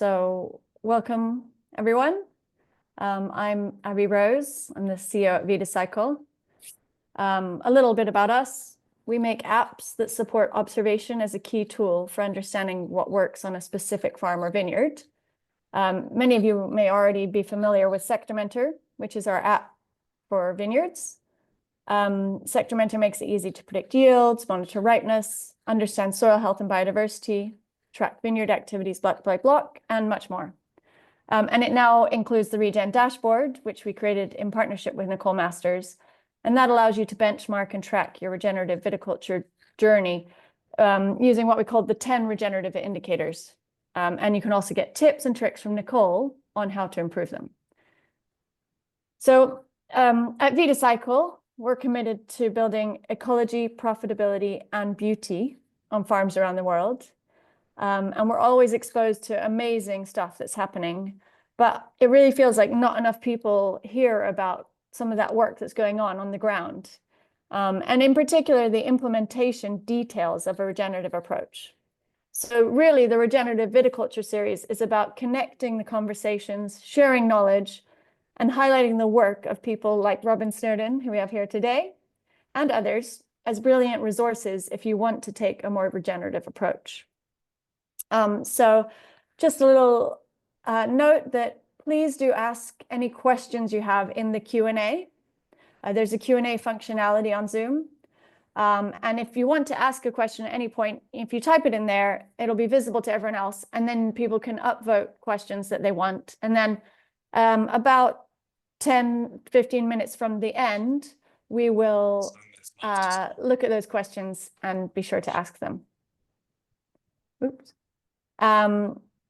So welcome, everyone. I'm Abby Rose. I'm the CEO at Vidacycle. A little bit about us. We make apps that support observation as a key tool for understanding what works on a specific farm or vineyard. Many of you may already be familiar with Demeter, which is our app for vineyards. Demeter makes it easy to predict yields, monitor ripeness, understand soil health and biodiversity, track vineyard activities block by block, and much more. And it now includes the Regen dashboard, which we created in partnership with Nicole Masters. And that allows you to benchmark and track your regenerative viticulture journey using what we call the 10 regenerative indicators. And you can also get tips and tricks from Nicole on how to improve them. So at Vidacycle, we're committed to building ecology, profitability, and beauty on farms around the world. And we're always exposed to amazing stuff that's happening, but it really feels like not enough people hear about some of that work that's going on the ground. And in particular, the implementation details of a regenerative approach. So really, the Regenerative Viticulture Series is about connecting the conversations, sharing knowledge, and highlighting the work of people like Robin Snowdon, who we have here today, and others as brilliant resources if you want to take a more regenerative approach. So just a little note that please do ask any questions you have in the Q&A. There's a Q&A functionality on Zoom. And if you want to ask a question at any point, if you type it in there, it'll be visible to everyone else. And then people can upvote questions that they want. And then about 10-15 minutes from the end, we will look at those questions and be sure to ask them. Oops.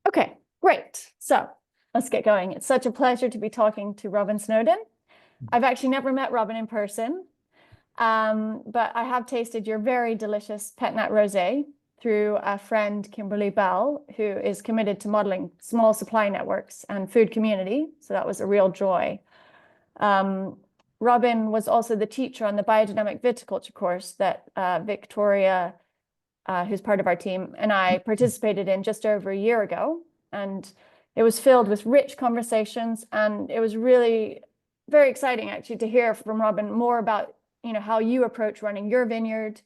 Okay, great. So let's get going. It's such a pleasure to be talking to Robin Snowdon. I've actually never met Robin in person, but I have tasted your very delicious Pet Nat Rosé through a friend, Kimberly Bell, who is committed to modeling small supply networks and food community. So that was a real joy. Robin was also the teacher on the Biodynamic Viticulture course that Victoria, who's part of our team, and I participated in just over a year ago. And it was filled with rich conversations, and it was really very exciting actually to hear from Robin more about how you approach running your vineyard,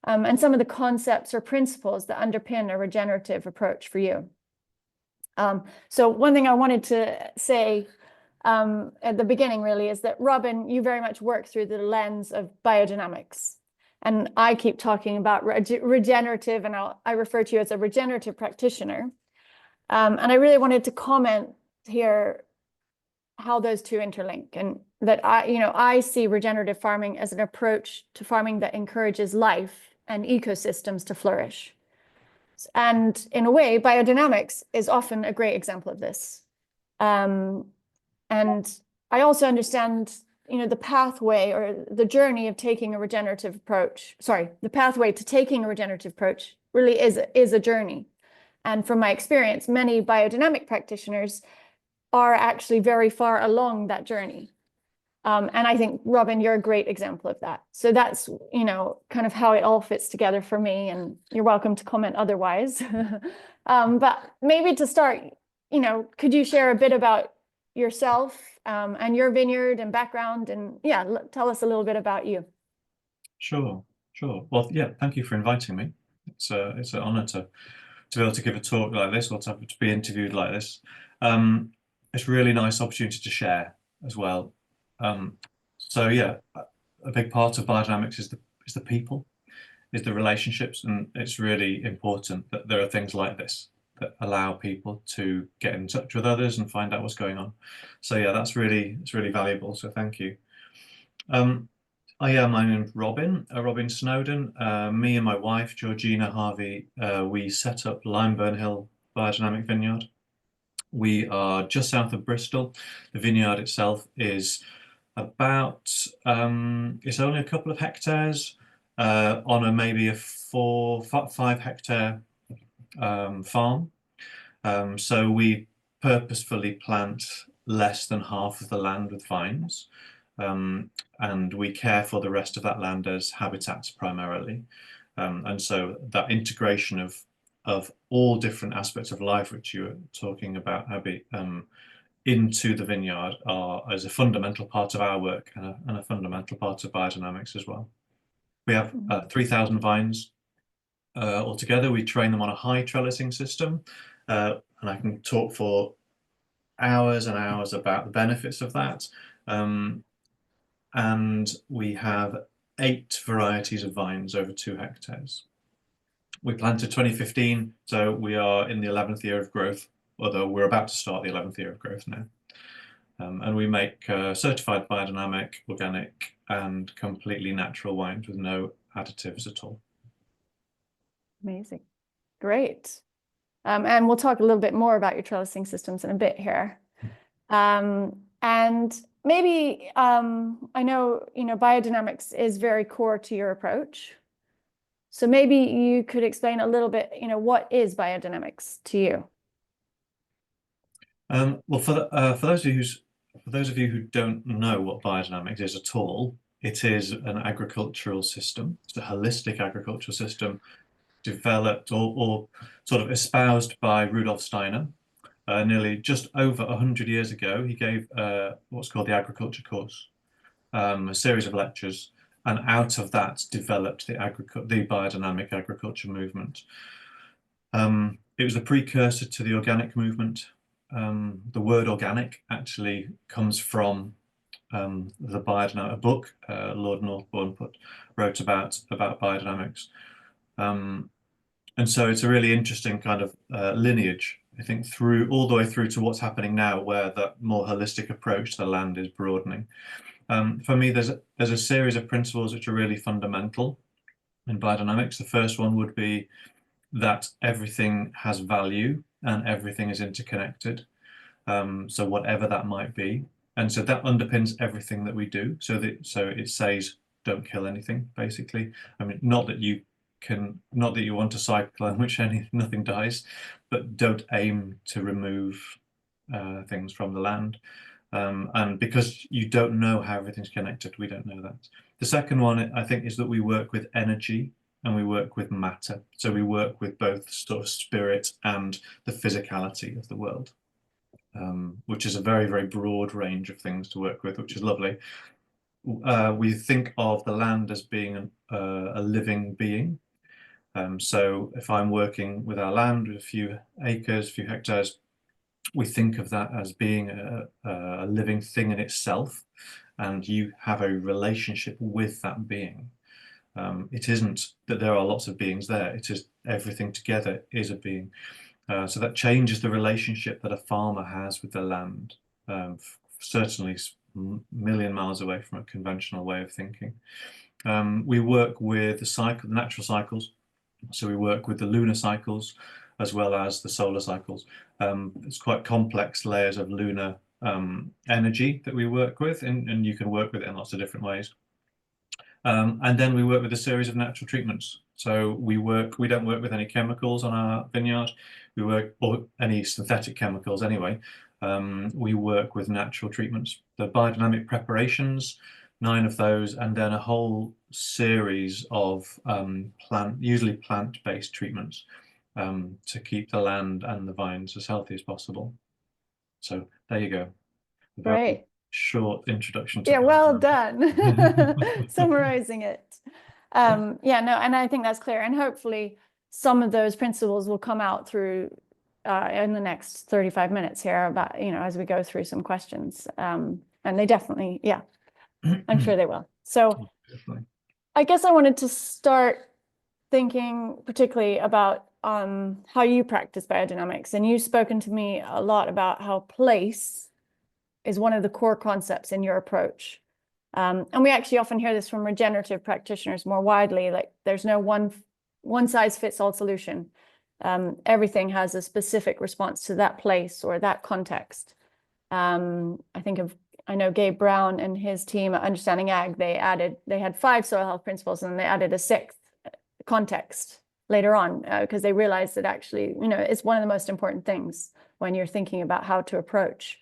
and some of the concepts or principles that underpin a regenerative approach for you. So one thing I wanted to say at the beginning really is that Robin, you very much work through the lens of biodynamics. And I keep talking about regenerative, and I refer to you as a regenerative practitioner. And I really wanted to comment here how those two interlink, and that I see regenerative farming as an approach to farming that encourages life and ecosystems to flourish. And in a way, biodynamics is often a great example of this. And I also understand the pathway or the journey of taking a regenerative approach, the pathway to taking a regenerative approach really is a journey. And from my experience, many biodynamic practitioners are actually very far along that journey. And I think, Robin, you're a great example of that. So that's, kind of how it all fits together for me, and you're welcome to comment otherwise. But maybe to start, could you share a bit about yourself and your vineyard and background, and tell us a little bit about you. Sure. Well, thank you for inviting me. It's an honor to be able to give a talk like this, or to be interviewed like this. It's a really nice opportunity to share as well. So a big part of biodynamics is the people, is the relationships, and it's really important that there are things like this that allow people to get in touch with others and find out what's going on. So it's really valuable. So thank you. My name's Robin Snowdon. Me and my wife, Georgina Harvey, we set up Limeburn Hill Biodynamic Vineyard. We are just south of Bristol. The vineyard itself is about, it's only a couple of hectares on maybe a 4-5 hectare farm. So we purposefully plant less than half of the land with vines. And we care for the rest of that land as habitats primarily. And so that integration of of all different aspects of life, which you were talking about, Abby, into the vineyard as a fundamental part of our work and a fundamental part of biodynamics as well. We have 3,000 vines altogether. We train them on a high trellising system, and I can talk for hours and hours about the benefits of that. And we have 8 varieties of vines over 2 hectares. We planted 2015, so we are in the 11th year of growth, although we're about to start the 11th year of growth now. And we make certified biodynamic, organic, and completely natural wines with no additives at all. Amazing. Great. And we'll talk a little bit more about your trellising systems in a bit here. And maybe, I know, biodynamics is very core to your approach. So maybe you could explain a little bit, what is biodynamics to you? Well, for those of you who don't know what biodynamics is at all, it is an agricultural system. It's a holistic agricultural system developed or sort of espoused by Rudolf Steiner. Nearly just over 100 years ago, he gave what's called the agriculture course, a series of lectures, and out of that developed the biodynamic agriculture movement. It was a precursor to the organic movement. The word organic actually comes from the biodynamic, a book Lord Northbourne wrote about biodynamics. And so it's a really interesting kind of lineage, I think, all the way through to what's happening now, where that more holistic approach to the land is broadening. For me, there's a series of principles which are really fundamental in biodynamics. The first one would be that everything has value and everything is interconnected. So whatever that might be, and so that underpins everything that we do. So it says, don't kill anything, basically. I mean, not that you want to cycle in which nothing dies, but don't aim to remove things from the land. And because you don't know how everything's connected, we don't know that. The second one, I think, is that we work with energy and we work with matter. So we work with both sort of spirit and the physicality of the world, which is a very, very broad range of things to work with, which is lovely. We think of the land as being a living being. So if I'm working with our land with a few acres, a few hectares, we think of that as being a living thing in itself, and you have a relationship with that being. It isn't that there are lots of beings there, it is everything together is a being. So that changes the relationship that a farmer has with the land, certainly a million miles away from a conventional way of thinking. We work with the natural cycles. So we work with the lunar cycles as well as the solar cycles. It's quite complex layers of lunar energy that we work with, and you can work with it in lots of different ways. And then we work with a series of natural treatments. So we don't work with any chemicals on our vineyard. Or any synthetic chemicals anyway. We work with natural treatments. The biodynamic preparations, 9 of those, and then a whole series of usually plant-based treatments to keep the land and the vines as healthy as possible. So there you go. Great. Short introduction to yeah, well done. Summarizing it. Yeah, no, and I think that's clear. And hopefully some of those principles will come out through in the next 35 minutes here about, as we go through some questions. And they definitely, yeah, I'm sure they will. So Definitely. I guess I wanted to start thinking particularly about how you practice biodynamics. And you've spoken to me a lot about how place is one of the core concepts in your approach. And we actually often hear this from regenerative practitioners more widely, like there's no one size fits all solution. Everything has a specific response to that place or that context. I know Gabe Brown and his team at Understanding Ag, they had 5 soil health principles and they added a 6th context later on because they realized that actually, it's one of the most important things when you're thinking about how to approach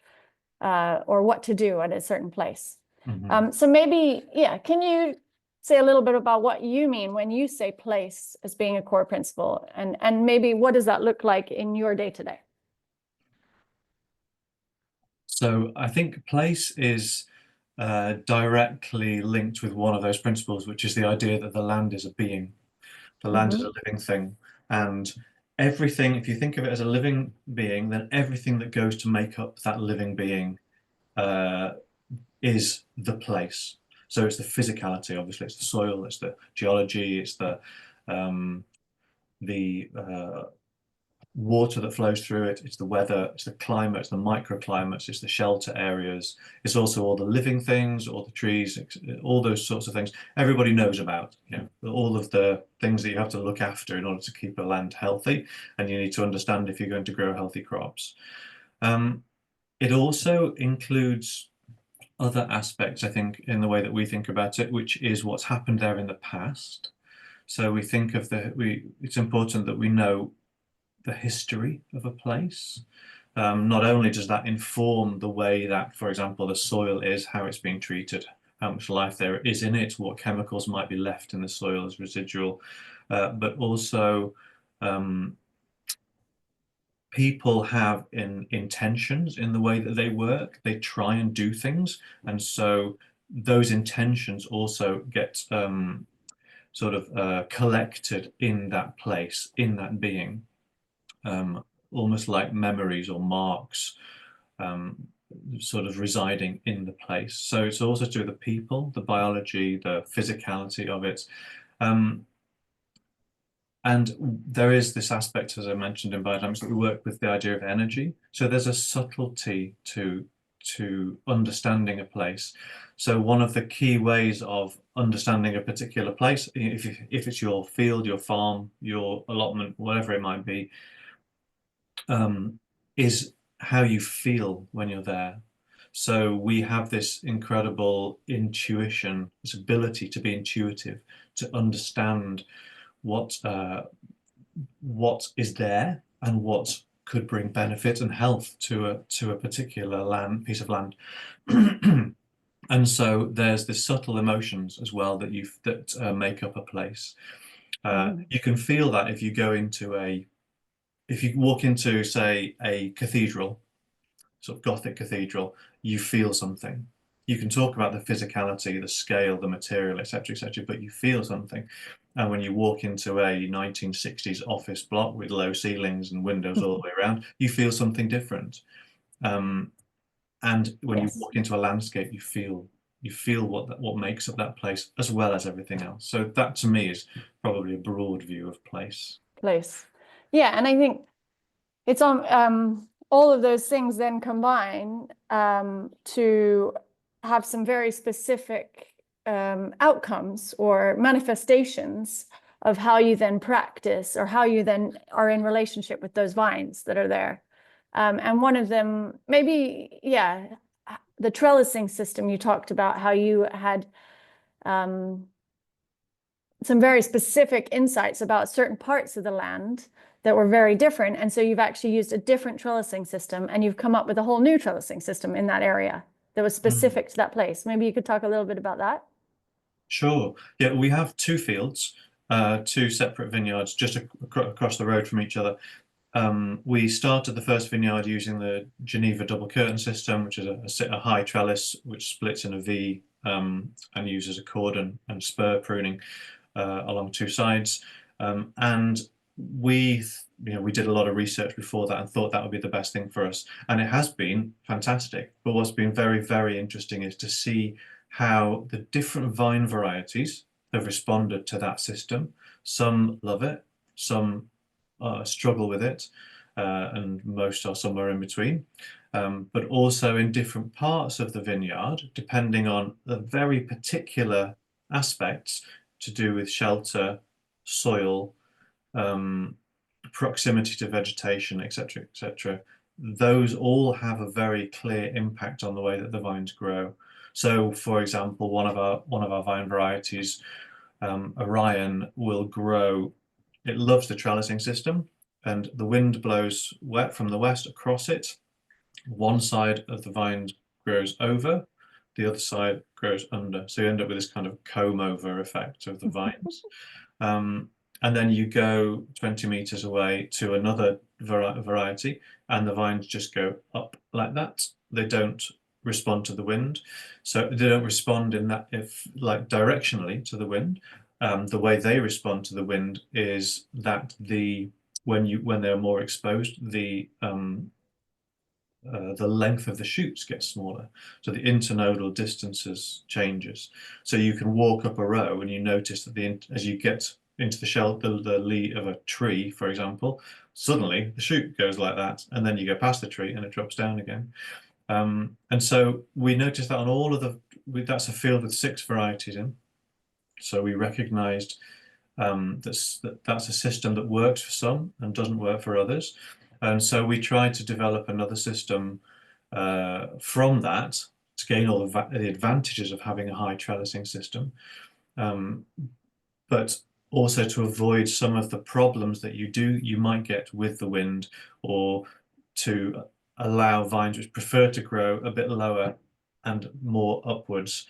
or what to do at a certain place. Mm-hmm. So maybe, yeah, can you say a little bit about what you mean when you say place as being a core principle, and maybe what does that look like in your day-to-day? So I think place is directly linked with one of those principles, which is the idea that the land is a being. The land is a living thing. And everything, if you think of it as a living being, then everything that goes to make up that living being is the place. So it's the physicality, obviously, it's the soil, it's the geology, it's um, the water that flows through it, it's the weather, it's the climate, it's the microclimates, it's the shelter areas, it's also all the living things, all the trees, all those sorts of things everybody knows about, all of the things that you have to look after in order to keep a land healthy, and you need to understand if you're going to grow healthy crops. It also includes other aspects, I think, in the way that we think about it, which is what's happened there in the past. So we think of it's important that we know the history of a place. Not only does that inform the way that, for example, the soil is, how it's being treated, how much life there is in it, what chemicals might be left in the soil as residual, but also people have intentions in the way that they work. They try and do things, and so those intentions also get sort of collected in that place, in that being. Almost like memories or marks, sort of residing in the place. So it's also to do with the people, the biology, the physicality of it. And there is this aspect, as I mentioned in biodynamics, that we work with the idea of energy. So there's a subtlety to understanding a place. So one of the key ways of understanding a particular place, if it's your field, your farm, your allotment, whatever it might be, is how you feel when you're there. So we have this incredible intuition, this ability to be intuitive, to understand what is there and what could bring benefit and health to a particular piece of land. And so there's this subtle emotions as well that make up a place. You can feel that if you go into if you walk into, say, a cathedral, sort of Gothic cathedral, you feel something. You can talk about the physicality, the scale, the material, etc., but you feel something. And when you walk into a 1960s office block with low ceilings and windows all the way around, you feel something different. And when you walk into a landscape, you feel what makes up that place as well as everything else. So that to me is probably a broad view of place. Yeah, and I think it's on all of those things then combine to have some very specific outcomes or manifestations of how you then practice or how you then are in relationship with those vines that are there. And one of them, maybe, the trellising system you talked about, how you had some very specific insights about certain parts of the land that were very different. And so you've actually used a different trellising system and you've come up with a whole new trellising system in that area that was specific to that place. Maybe you could talk a little bit about that. Sure. Yeah, we have two fields, two separate vineyards just across the road from each other. We started the first vineyard using the Geneva double curtain system, which is a high trellis which splits in a V and uses a cordon and spur pruning along two sides. And we did a lot of research before that and thought that would be the best thing for us. And it has been fantastic. But what's been very, very interesting is to see how the different vine varieties have responded to that system. Some love it, some struggle with it, and most are somewhere in between. But also in different parts of the vineyard, depending on the very particular aspects to do with shelter, soil, proximity to vegetation, etc., etc. Those all have a very clear impact on the way that the vines grow. So, for example, one of our vine varieties, Orion, will grow. It loves the trellising system, and the wind blows wet from the west across it. One side of the vine grows over, the other side grows under. So you end up with this kind of comb over effect of the vines. And then you go 20 meters away to another variety, and the vines just go up like that. They don't respond to the wind. So they don't respond in that, if like directionally to the wind. The way they respond to the wind is that when they're more exposed, the length of the shoots gets smaller, so the internodal distances changes. So you can walk up a row and you notice that as you get into the lee of a tree, for example, suddenly the shoot goes like that, and then you go past the tree and it drops down again. And so we noticed that on all of that's a field with 6 varieties in. So we recognized that's a system that works for some and doesn't work for others. And so we tried to develop another system from that to gain all the advantages of having a high trellising system, but also to avoid some of the problems that you might get with the wind, or to allow vines which prefer to grow a bit lower and more upwards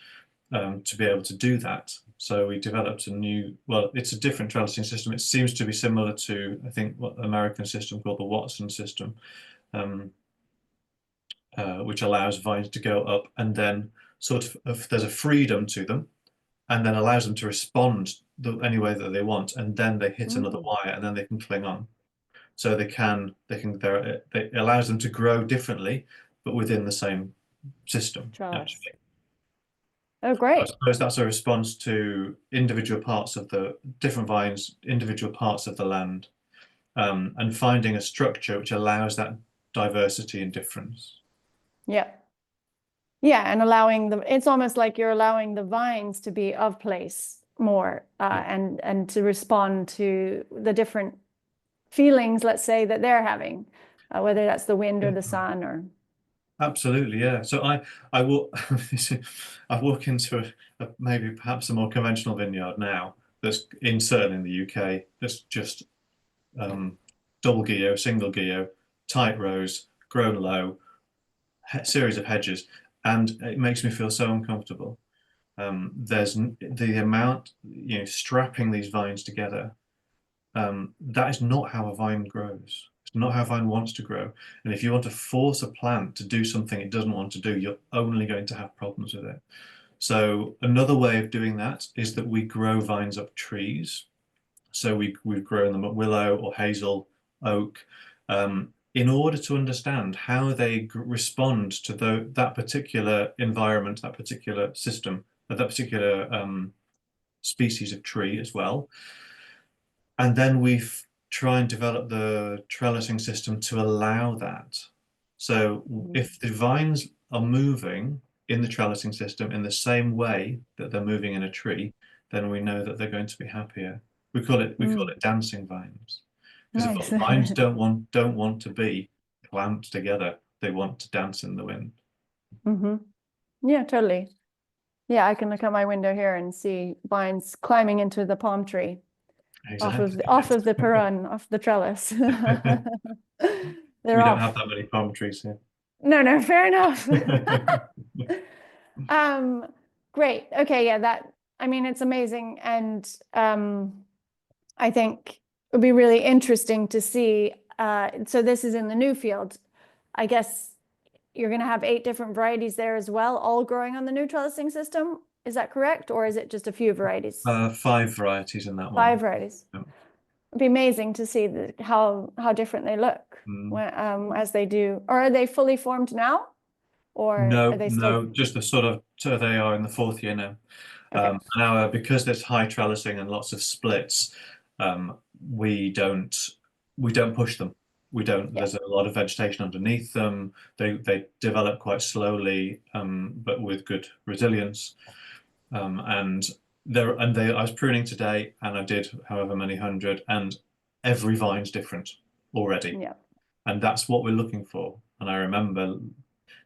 to be able to do that. So we developed it's a different trellising system. It seems to be similar to, I think, what the American system called the Watson system, which allows vines to go up and then there's a freedom to them, and then allows them to respond any way that they want, and then they hit another wire, and then they can cling on. So it allows them to grow differently, but within the same system. Actually. Oh, great. I suppose that's a response to individual parts of the different vines, individual parts of the land, and finding a structure which allows that diversity and difference. Yeah. Yeah, and it's almost like you're allowing the vines to be of place more, and to respond to the different feelings, let's say, that they're having, whether that's the wind or the sun or. Absolutely, yeah. So I walk I walk into maybe perhaps a more conventional vineyard now that's certainly in the UK, that's just double guillot, single guillot, tight rows, grown low, series of hedges, and it makes me feel so uncomfortable. There's the amount, strapping these vines together. That is not how a vine grows. It's not how a vine wants to grow. And if you want to force a plant to do something it doesn't want to do, you're only going to have problems with it. So another way of doing that is that we grow vines up trees. So we've grown them up willow or hazel, oak, in order to understand how they respond to that particular environment, that particular system, that particular species of tree as well. And then we try and develop the trellising system to allow that. So if the vines are moving in the trellising system in the same way that they're moving in a tree, then we know that they're going to be happier. We call it dancing vines. Because Nice. vines don't want to be clamped together. They want to dance in the wind. Yeah, totally. Yeah, I can look out my window here and see vines climbing into the palm tree. Exactly. Off of the perun, off the trellis. We don't have that many palm trees here. No, fair enough. Great. Okay, yeah, it's amazing. And I think it would be really interesting to see. So this is in the new field. I guess you're going to have 8 different varieties there as well, all growing on the new trellising system. Is that correct? Or is it just a few varieties? 5 varieties in that one. 5 varieties. Yeah. It'd be amazing to see how different they look as they do. Or are they fully formed now? Or no, are they still... just the so they are in the 4th year now. Okay. Now, because there's high trellising and lots of splits, we don't push them. We don't. Yeah. There's a lot of vegetation underneath them. They develop quite slowly, but with good resilience. I was pruning today, and I did however many hundred, and every vine's different already. Yeah. And that's what we're looking for. And I remember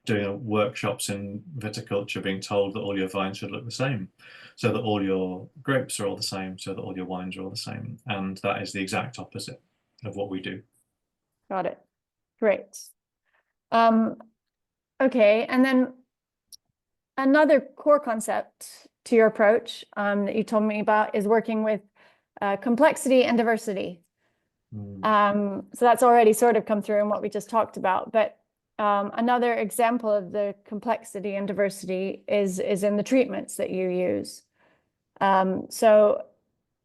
doing workshops in viticulture, being told that all your vines should look the same, so that all your grapes are all the same, so that all your wines are all the same. And that is the exact opposite of what we do. Got it. Great. Okay, and then Another core concept to your approach that you told me about is working with complexity and diversity. So that's already sort of come through in what we just talked about. But another example of the complexity and diversity is in the treatments that you use. So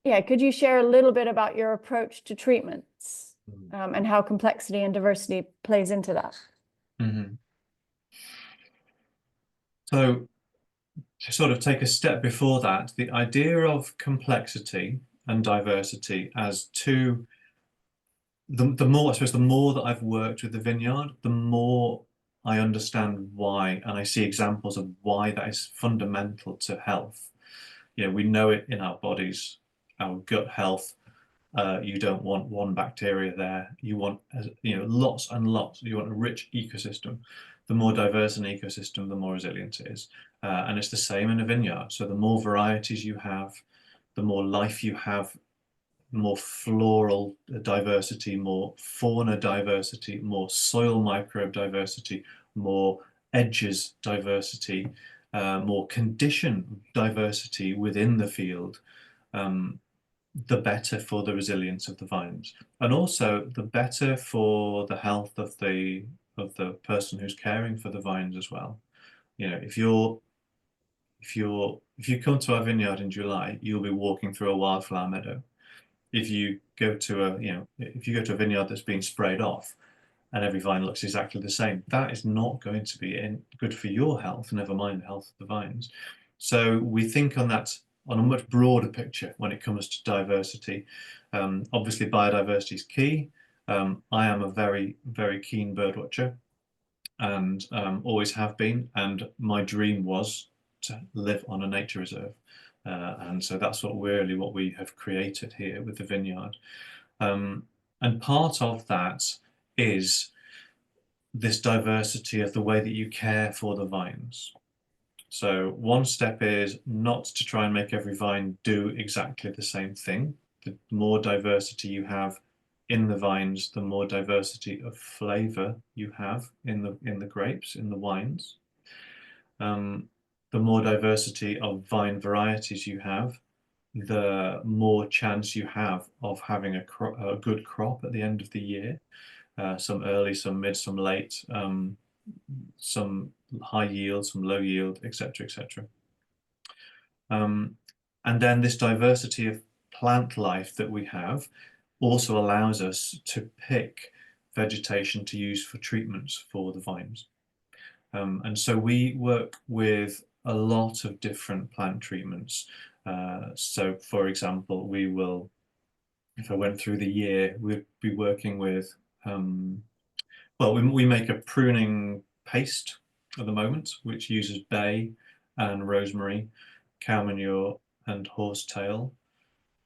yeah, could you share a little bit about your approach to treatments and how complexity and diversity plays into that? So to sort of take a step before that, the idea of complexity and diversity as two, the more, I suppose, the more that I've worked with the vineyard, the more I understand why, and I see examples of why that is fundamental to health. We know it in our bodies, our gut health. You don't want one bacteria there. You want, lots and lots. You want a rich ecosystem. The more diverse an ecosystem, the more resilient it is. And it's the same in a vineyard. So the more varieties you have, the more life you have, more floral diversity, more fauna diversity, more soil microbe diversity, more edges diversity, more condition diversity within the field, the better for the resilience of the vines, and also the better for the health of the person who's caring for the vines as well. If you come to our vineyard in July, you'll be walking through a wildflower meadow. If you go to a vineyard that's been sprayed off and every vine looks exactly the same, that is not going to be good for your health, never mind the health of the vines. So we think on a much broader picture when it comes to diversity. Obviously, biodiversity is key. I am a very, very keen bird watcher and always have been. And my dream was to live on a nature reserve. And so that's what we have created here with the vineyard. And part of that is this diversity of the way that you care for the vines. So one step is not to try and make every vine do exactly the same thing. The more diversity you have in the vines, the more diversity of flavor you have in the grapes, in the wines. The more diversity of vine varieties you have, the more chance you have of having a good crop at the end of the year. Some early, some mid, some late, some high yield, some low yield, etc., etc. And then this diversity of plant life that we have also allows us to pick vegetation to use for treatments for the vines. And so we work with a lot of different plant treatments. So for example, if I went through the year, we'd be working with, we make a pruning paste at the moment, which uses bay and rosemary, cow manure and horsetail,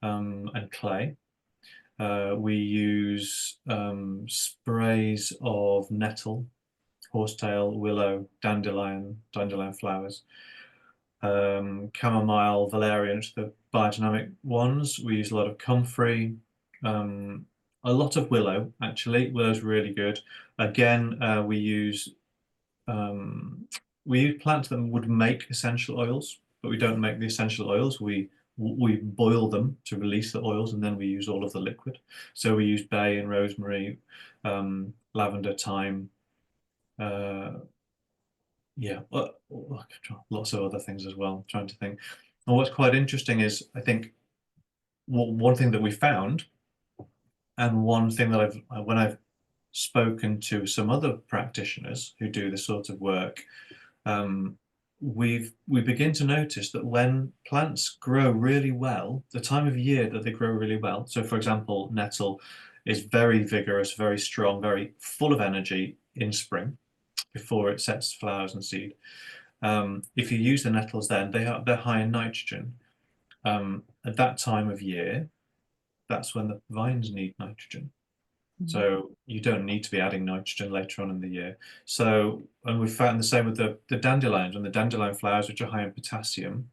and clay. We use sprays of nettle, horsetail, willow, dandelion flowers, chamomile, valerian, which are the biodynamic ones. We use a lot of comfrey, a lot of willow, actually. Willow's really good. Again, we use plants that would make essential oils, but we don't make the essential oils. We boil them to release the oils, and then we use all of the liquid. So we use bay and rosemary, lavender, thyme, lots of other things as well. I'm trying to think. And what's quite interesting is, I think, one thing that we found, and one thing that when I've spoken to some other practitioners who do this sort of work, we begin to notice that when plants grow really well, the time of year that they grow really well. So, for example, nettle is very vigorous, very strong, very full of energy in spring before it sets flowers and seed. If you use the nettles, then they're high in nitrogen. At that time of year, that's when the vines need nitrogen. So you don't need to be adding nitrogen later on in the year. So, and we found the same with the dandelions. And the dandelion flowers, which are high in potassium,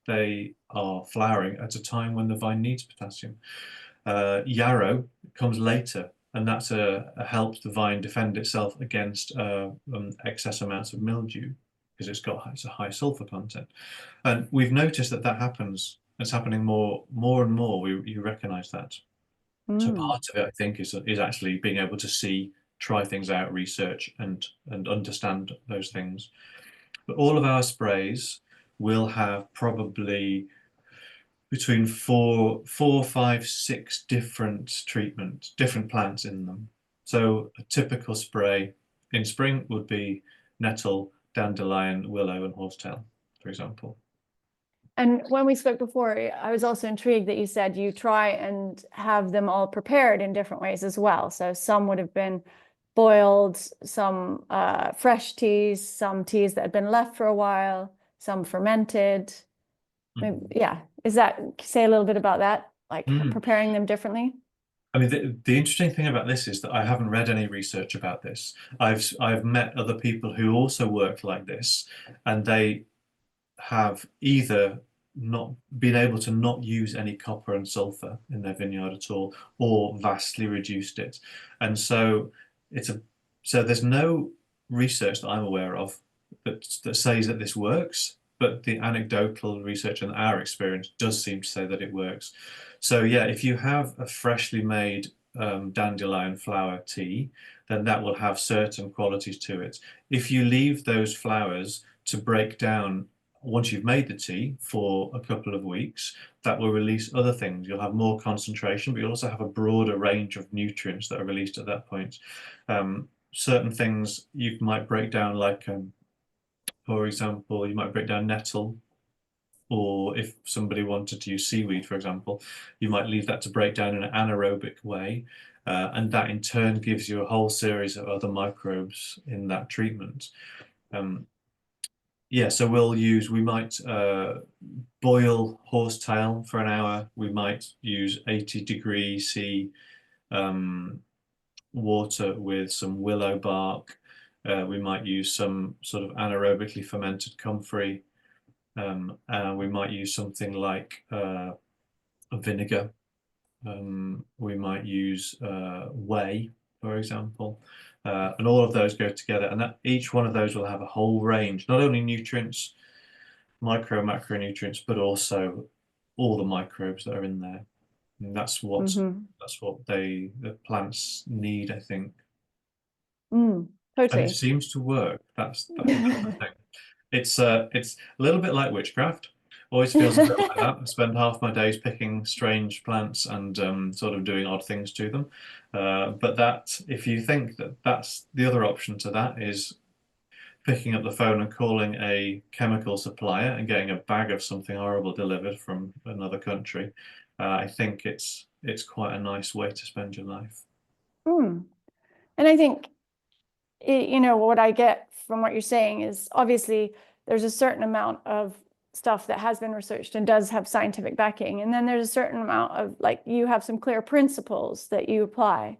they are flowering at a time when the vine needs potassium. Yarrow comes later, and that helps the vine defend itself against excess amounts of mildew. because it's a high sulfur content. And we've noticed that happens. It's happening more and more. You recognise that. So Mm. part of it, I think, is actually being able to see, try things out, research, and understand those things. But all of our sprays will have probably between four, 5, 6 different different plants in them. So a typical spray in spring would be nettle, dandelion, willow, and horsetail, for example. And when we spoke before, I was also intrigued that you said you try and have them all prepared in different ways as well. So some would have been boiled, some fresh teas, some teas that had been left for a while, some fermented. Yeah, say a little bit about that, like preparing them differently? I mean, the interesting thing about this is that I haven't read any research about this. I've met other people who also work like this, and they have either not been able to not use any copper and sulfur in their vineyard at all, or vastly reduced it. And so there's no research that I'm aware of that says that this works, but the anecdotal research and our experience does seem to say that it works. So yeah, if you have a freshly made dandelion flower tea, then that will have certain qualities to it. If you leave those flowers to break down once you've made the tea for a couple of weeks, that will release other things. You'll have more concentration, but you'll also have a broader range of nutrients that are released at that point. Certain things you might break down, like, for example, you might break down nettle, or if somebody wanted to use seaweed, for example, you might leave that to break down in an anaerobic way, and that in turn gives you a whole series of other microbes in that treatment. Yeah, so we might boil horsetail for an hour. We might use 80 C water with some willow bark. We might use some sort of anaerobically fermented comfrey. We might use something like a vinegar. We might use whey, for example. And all of those go together, and each one of those will have a whole range, not only nutrients, micro, macronutrients, but also all the microbes that are in there. And that's what the plants need, I think. And it Totally. seems to work. That's the thing. It's a little bit like witchcraft. Always feels a bit like that. I spend half my days picking strange plants and sort of doing odd things to them. But if you think that that's the other option to that, is picking up the phone and calling a chemical supplier and getting a bag of something horrible delivered from another country, I think it's quite a nice way to spend your life. And I think, what I get from what you're saying is obviously there's a certain amount of stuff that has been researched and does have scientific backing. And then there's a certain amount of, like, you have some clear principles that you apply,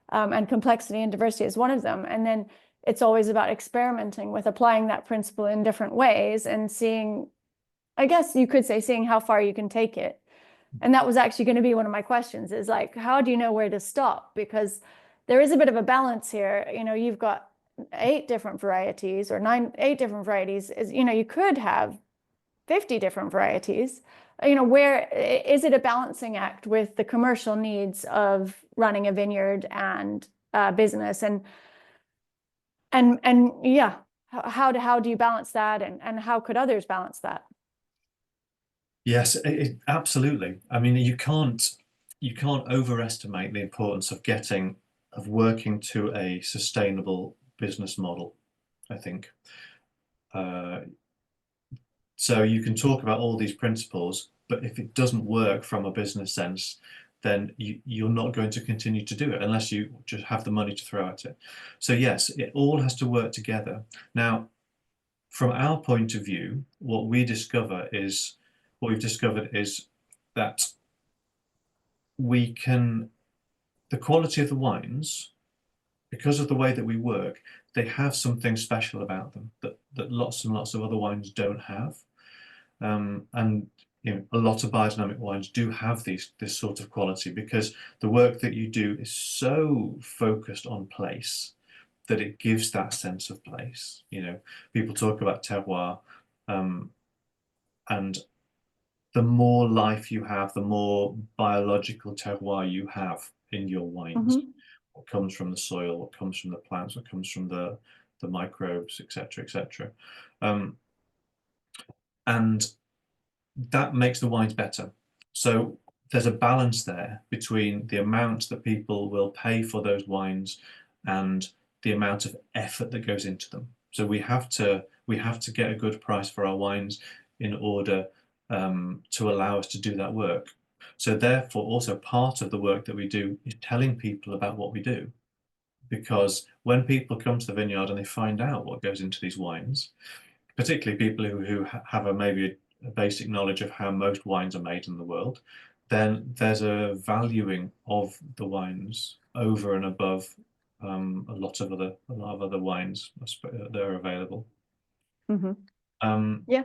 and complexity and diversity is one of them. And then it's always about experimenting with applying that principle in different ways and seeing, I guess you could say, seeing how far you can take it. And that was actually going to be one of my questions, is like, how do you know where to stop? Because there is a bit of a balance here. You've got 8 different varieties, or 8 different varieties. You could have 50 different varieties. Where is it a balancing act with the commercial needs of running a vineyard and business, and yeah, how do you balance that, and how could others balance that? Yes, absolutely. I mean, you can't overestimate the importance of working to a sustainable business model, I think. So you can talk about all these principles, but if it doesn't work from a business sense, then you're not going to continue to do it unless you just have the money to throw at it. So yes, it all has to work together. Now, from our point of view, what we've discovered is that the quality of the wines, because of the way that we work, they have something special about them that lots and lots of other wines don't have. And a lot of biodynamic wines do have this sort of quality, because the work that you do is so focused on place that it gives that sense of place. You know, people talk about terroir, and the more life you have, the more biological terroir you have in your wines. Hmm. What comes from the soil, what comes from the plants, what comes from the microbes, etc., etc. And that makes the wines better. So there's a balance there between the amount that people will pay for those wines and the amount of effort that goes into them. So we have to get a good price for our wines in order to allow us to do that work. So therefore, also part of the work that we do is telling people about what we do. Because when people come to the vineyard and they find out what goes into these wines, particularly people who have maybe a basic knowledge of how most wines are made in the world, then there's a valuing of the wines over and above a lot of other wines that are available. Hmm. Um, Yeah.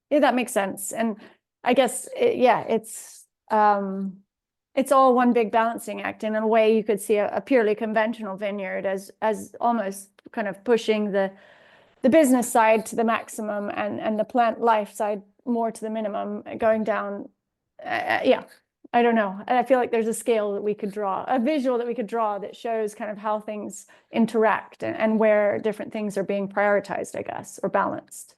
Yeah, that makes sense. And I guess, it's all one big balancing act. And in a way, you could see a purely conventional vineyard as almost kind of pushing the business side to the maximum and the plant life side more to the minimum, going down. Yeah, I don't know. And I feel like there's a scale that we could draw, a visual that we could draw that shows kind of how things interact and where different things are being prioritized, I guess, or balanced.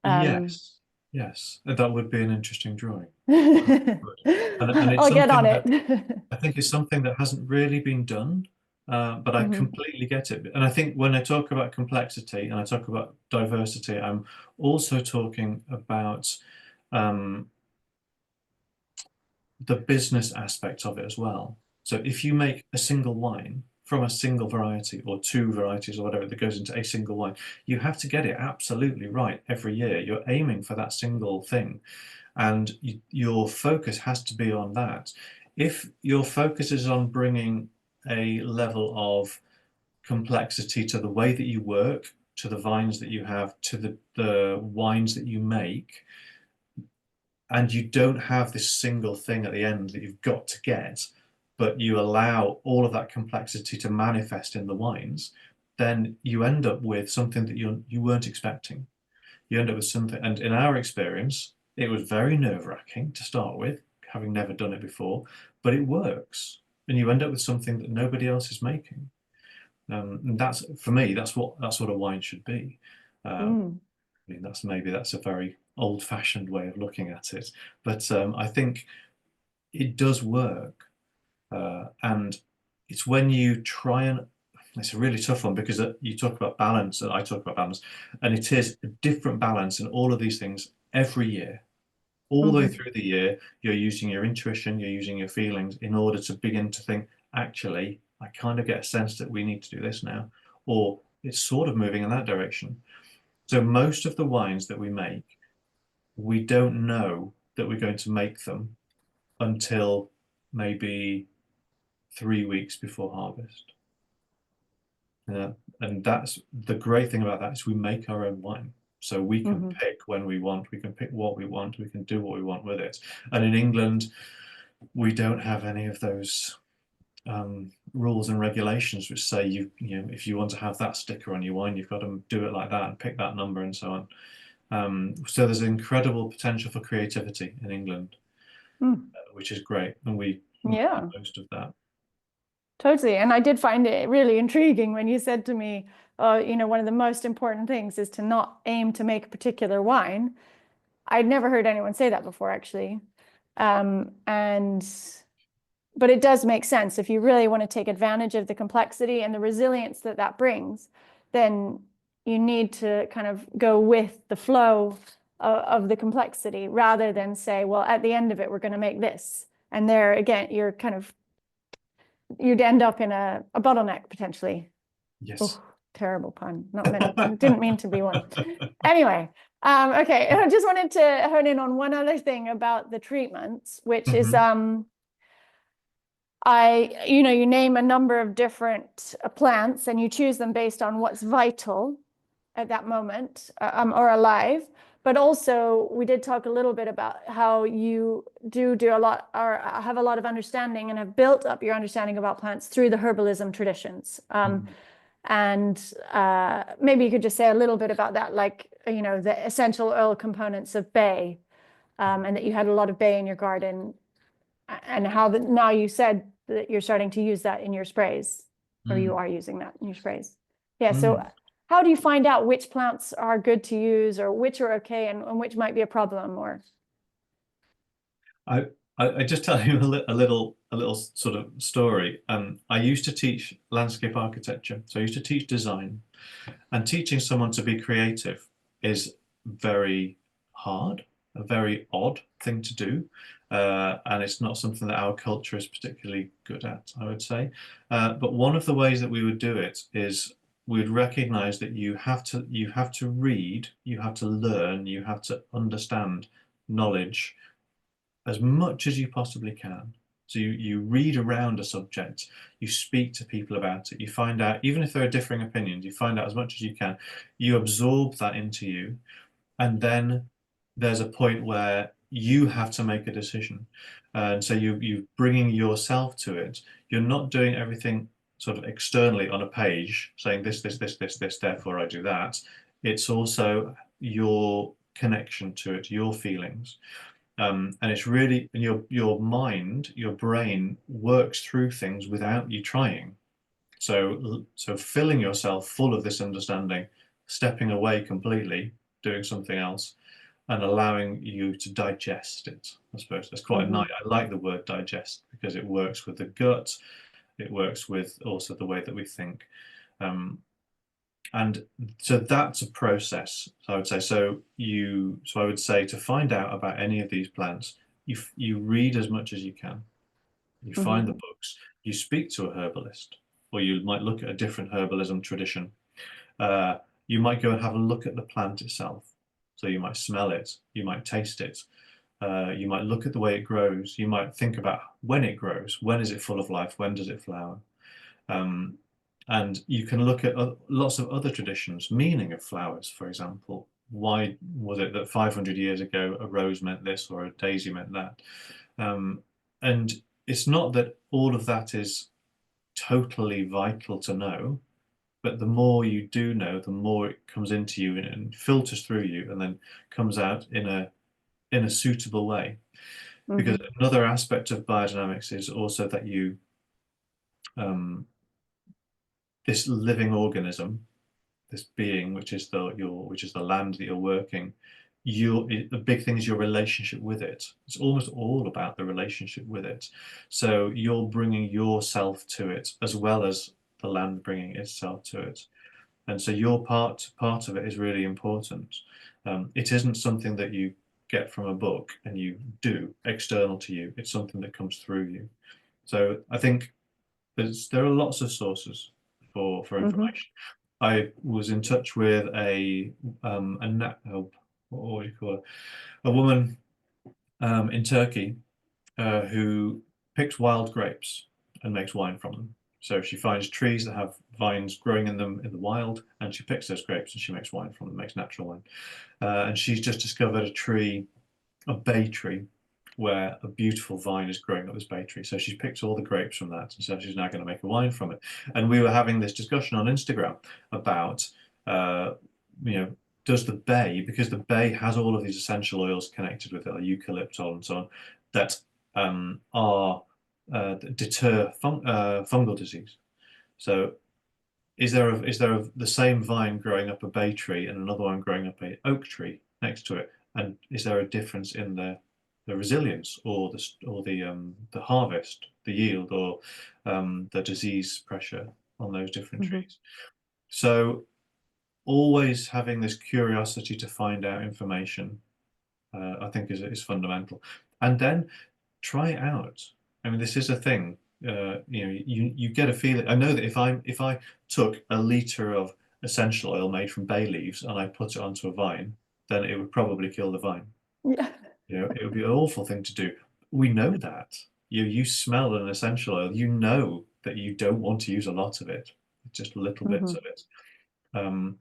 yes, yes, that would be an interesting drawing. And it's I'll get on something it. that I think is something that hasn't really been done, but I Mhm. completely get it. And I think when I talk about complexity and I talk about diversity, I'm also talking about um, the business aspect of it as well. So if you make a single wine from a single variety or two varieties or whatever that goes into a single wine, you have to get it absolutely right every year. You're aiming for that single thing, and your focus has to be on that. If your focus is on bringing a level of complexity to the way that you work, to the vines that you have, to the wines that you make, and you don't have this single thing at the end that you've got to get, but you allow all of that complexity to manifest in the wines, then you end up with something that you weren't expecting. You end up with something, and in our experience, it was very nerve-wracking to start with, having never done it before, but it works, and you end up with something that nobody else is making. And that's, for me, that's what a wine should be. Mm. I mean, that's a very old-fashioned way of looking at it, but I think it does work, and it's when you try and it's a really tough one because you talk about balance and I talk about balance, and it is a different balance in all of these things every year. All the way Mhm. through the year, you're using your intuition, you're using your feelings in order to begin to think, actually, I kind of get a sense that we need to do this now, or it's sort of moving in that direction. So most of the wines that we make, we don't know that we're going to make them until maybe 3 weeks before harvest. And that's the great thing about that is we make our own wine. So we can Mhm. pick when we want, we can pick what we want, we can do what we want with it. And in England, we don't have any of those rules and regulations which say you know if you want to have that sticker on your wine, you've got to do it like that and pick that number and so on. So there's incredible potential for creativity in England, Mm. which is great, and we make Yeah. the most of that. Totally. And I did find it really intriguing when you said to me, one of the most important things is to not aim to make a particular wine. I'd never heard anyone say that before, actually. And but it does make sense. If you really want to take advantage of the complexity and the resilience that that brings, then you need to kind of go with the flow of the complexity rather than say, well, at the end of it, we're going to make this. And there again, you'd end up in a bottleneck potentially. Yes. Oh, terrible pun. Not meant, didn't mean to be one. Anyway, okay. I just wanted to hone in on one other thing about the treatments, which is Mhm. you name a number of different plants and you choose them based on what's vital at that moment or alive. But also, we did talk a little bit about how you do a lot, or have a lot of understanding and have built up your understanding about plants through the herbalism traditions. And maybe you could just say a little bit about that, like, you know, the essential oil components of bay, and that you had a lot of bay in your garden, and how now you said that you're starting to use that in your sprays, or you are using that in your sprays. Yeah, so how do you find out which plants are good to use, or which are okay, and which might be a problem? Or I just tell you a little sort of story. I used to teach landscape architecture, so I used to teach design, and teaching someone to be creative is very hard, a very odd thing to do, and it's not something that our culture is particularly good at, I would say. But one of the ways that we would do it is we would recognize that you have to read, you have to learn, you have to understand knowledge as much as you possibly can. So you read around a subject, you speak to people about it, you find out, even if there are differing opinions, you find out as much as you can, you absorb that into you, and then there's a point where you have to make a decision. And so you bringing yourself to it. You're not doing everything sort of externally on a page, saying this, therefore I do that. It's also your connection to it, your feelings. And it's really, and your mind, your brain works through things without you trying. So filling yourself full of this understanding, stepping away completely, doing something else, and allowing you to digest it. I suppose that's quite a nice. I like the word digest because it works with the gut. It works with also the way that we think. And so that's a process, I would say. So I would say to find out about any of these plants, you read as much as you can. You find the books. You speak to a herbalist, or you might look at a different herbalism tradition. You might go and have a look at the plant itself. So you might smell it. You might taste it. You might look at the way it grows. You might think about when it grows. When is it full of life? When does it flower? And you can look at lots of other traditions, meaning of flowers, for example. Why was it that 500 years ago a rose meant this or a daisy meant that? And it's not that all of that is totally vital to know, but the more you do know, the more it comes into you and filters through you and then comes out in a suitable way. Because another aspect of biodynamics is also that you this living organism, this being, which is the land that you're working, the big thing is your relationship with it. It's almost all about the relationship with it. So you're bringing yourself to it as well as the land bringing itself to it. And so your part of it is really important. It isn't something that you get from a book and you do external to you. It's something that comes through you. So I think there are lots of sources for information. I was in touch with what do you call it? A woman in Turkey who picks wild grapes and makes wine from them. So she finds trees that have vines growing in them in the wild, and she picks those grapes and she makes wine from them, makes natural wine. And she's just discovered a bay tree, where a beautiful vine is growing up this bay tree. So she's picked all the grapes from that, and so she's now going to make a wine from it. And we were having this discussion on Instagram about, does the bay, because the bay has all of these essential oils connected with it, like eucalyptol and so on, that deter fungal disease. So is there the same vine growing up a bay tree and another one growing up a oak tree next to it? And is there a difference in the resilience or the harvest, the yield, or the disease pressure on those different trees? So always having this curiosity to find out information, I think is fundamental. And then try it out. I mean, this is a thing. You get a feeling. I know that if I took a liter of essential oil made from bay leaves and I put it onto a vine, then it would probably kill the vine. Yeah. It would be an awful thing to do. We know that. You smell an essential oil, you know that you don't want to use a lot of it, just little bits of it. And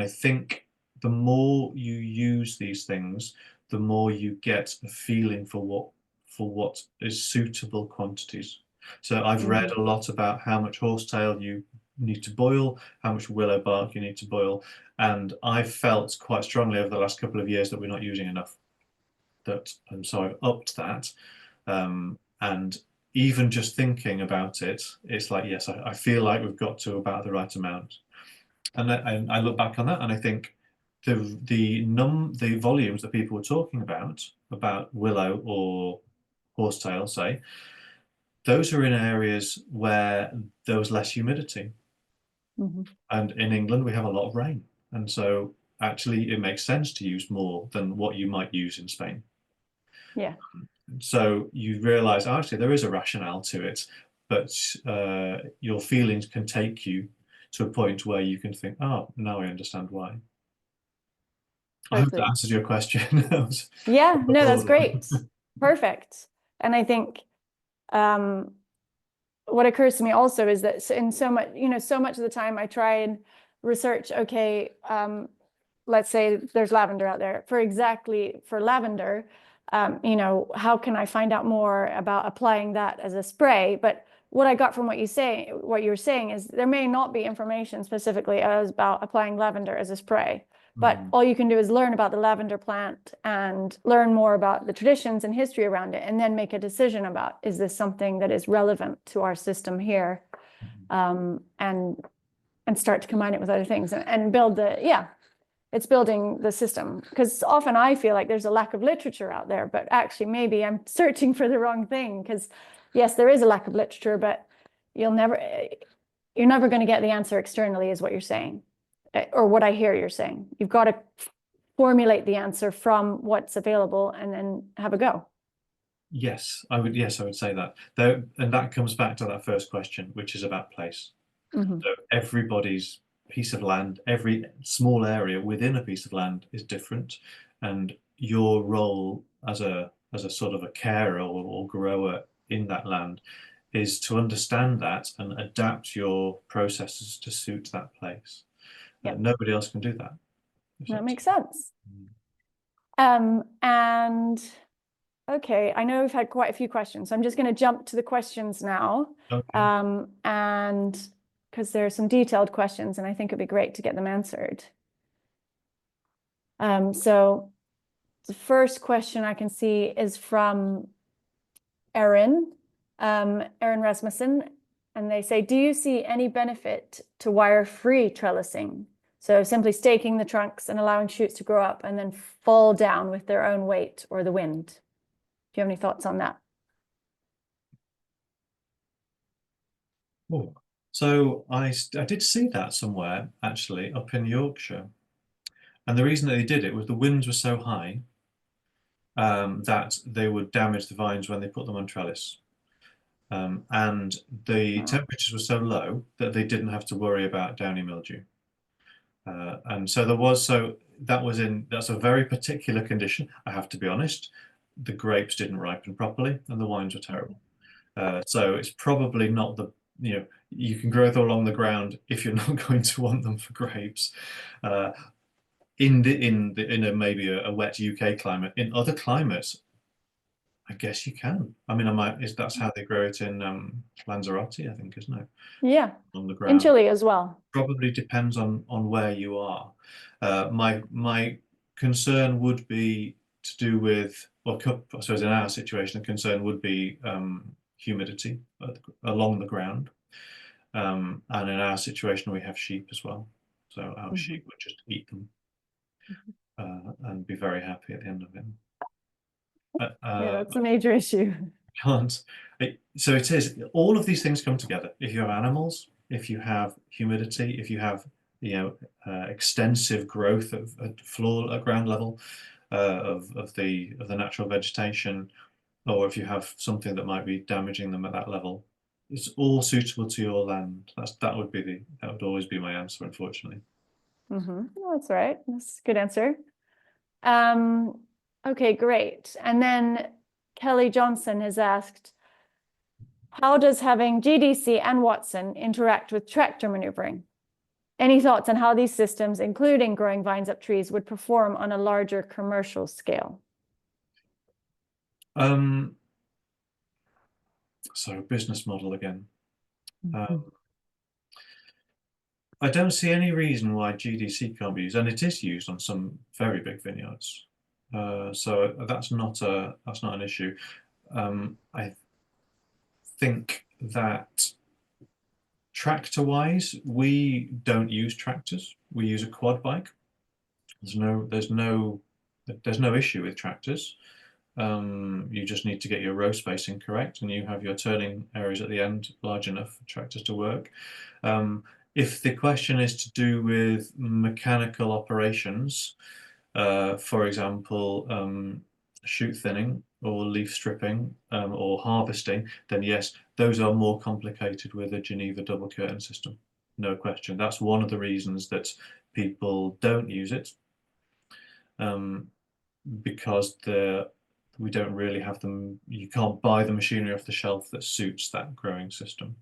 I think the more you use these things, the more you get a feeling for what is suitable quantities. So I've read a lot about how much horsetail you need to boil, how much willow bark you need to boil, and I've felt quite strongly over the last couple of years that we're not using enough. And so I've upped that, and even just thinking about it, it's like, yes, I feel like we've got to about the right amount. And I look back on that and I think the volumes that people were talking about willow or horsetail, say, those are in areas where there was less humidity. And in England, we have a lot of rain. And so actually it makes sense to use more than what you might use in Spain. Yeah. So you realize actually there is a rationale to it, but your feelings can take you to a point where you can think, oh, now I understand why. I hope that Totally. answers your question. Yeah, no, that's Broad one. great. Perfect. And I think what occurs to me also is that in so much, so much of the time I try and research, okay, let's say there's lavender out there. For lavender, how can I find out more about applying that as a spray? But what I got from what you were saying is there may not be information specifically about applying lavender as a spray. But all you can do is learn about the lavender plant and learn more about the traditions and history around it, and then make a decision about, is this something that is relevant to our system here? And start to combine it with other things and build it's building the system. Because often I feel like there's a lack of literature out there, but actually maybe I'm searching for the wrong thing, because yes, there is a lack of literature, but you're never going to get the answer externally, is what you're saying. Or what I hear you're saying. You've got to formulate the answer from what's available and then have a go. Yes, I would say that. And that comes back to that first question, which is about place. So everybody's piece of land, every small area within a piece of land is different, and your role as a sort of a carer or grower in that land is to understand that and adapt your processes to suit that place. Nobody else can do that. That makes sense. And okay, I know we've had quite a few questions, so I'm just going to jump to the questions now. Okay. And because there are some detailed questions, and I think it'd be great to get them answered. So the first question I can see is from Erin Rasmussen, and they say, do you see any benefit to wire-free trellising? So simply staking the trunks and allowing shoots to grow up and then fall down with their own weight or the wind. Do you have any thoughts on that? Oh, so I did see that somewhere, actually, up in Yorkshire. And the reason that they did it was the winds were so high that they would damage the vines when they put them on trellis. And the temperatures were so low that they didn't have to worry about downy mildew. And so that's a very particular condition. I have to be honest, the grapes didn't ripen properly and the wines were terrible. So it's probably not you can grow them along the ground if you're not going to want them for grapes. In maybe a wet UK climate. In other climates, I guess you can. I mean, that's how they grow it in Lanzarote, I think, isn't it? Yeah. On the ground. In Chile as well. Probably depends on where you are. My concern would be to do with, well, I suppose in our situation, the concern would be humidity along the ground. And in our situation, we have sheep as well. So our sheep would just eat them and be very happy at the end of it. Yeah, that's a major issue. So it is, all of these things come together. If you have animals, if you have humidity, if you have extensive growth at ground level of the natural vegetation, or if you have something that might be damaging them at that level, it's all suitable to your land. That would always be my answer, unfortunately. Well, that's right. That's a good answer. Okay, great. And then Kelly Johnson has asked, how does having GDC and Watson interact with tractor maneuvering? Any thoughts on how these systems, including growing vines up trees, would perform on a larger commercial scale? So business model again. I don't see any reason why GDC can't be used, and it is used on some very big vineyards. So that's not an issue. I think that tractor-wise, we don't use tractors. We use a quad bike. There's no issue with tractors. You just need to get your row spacing correct, and you have your turning areas at the end large enough for tractors to work. If the question is to do with mechanical operations, for example, shoot thinning or leaf stripping or harvesting, then yes, those are more complicated with a Geneva double curtain system. No question. That's one of the reasons that people don't use it, because we don't really have them. You can't buy the machinery off the shelf that suits that growing system.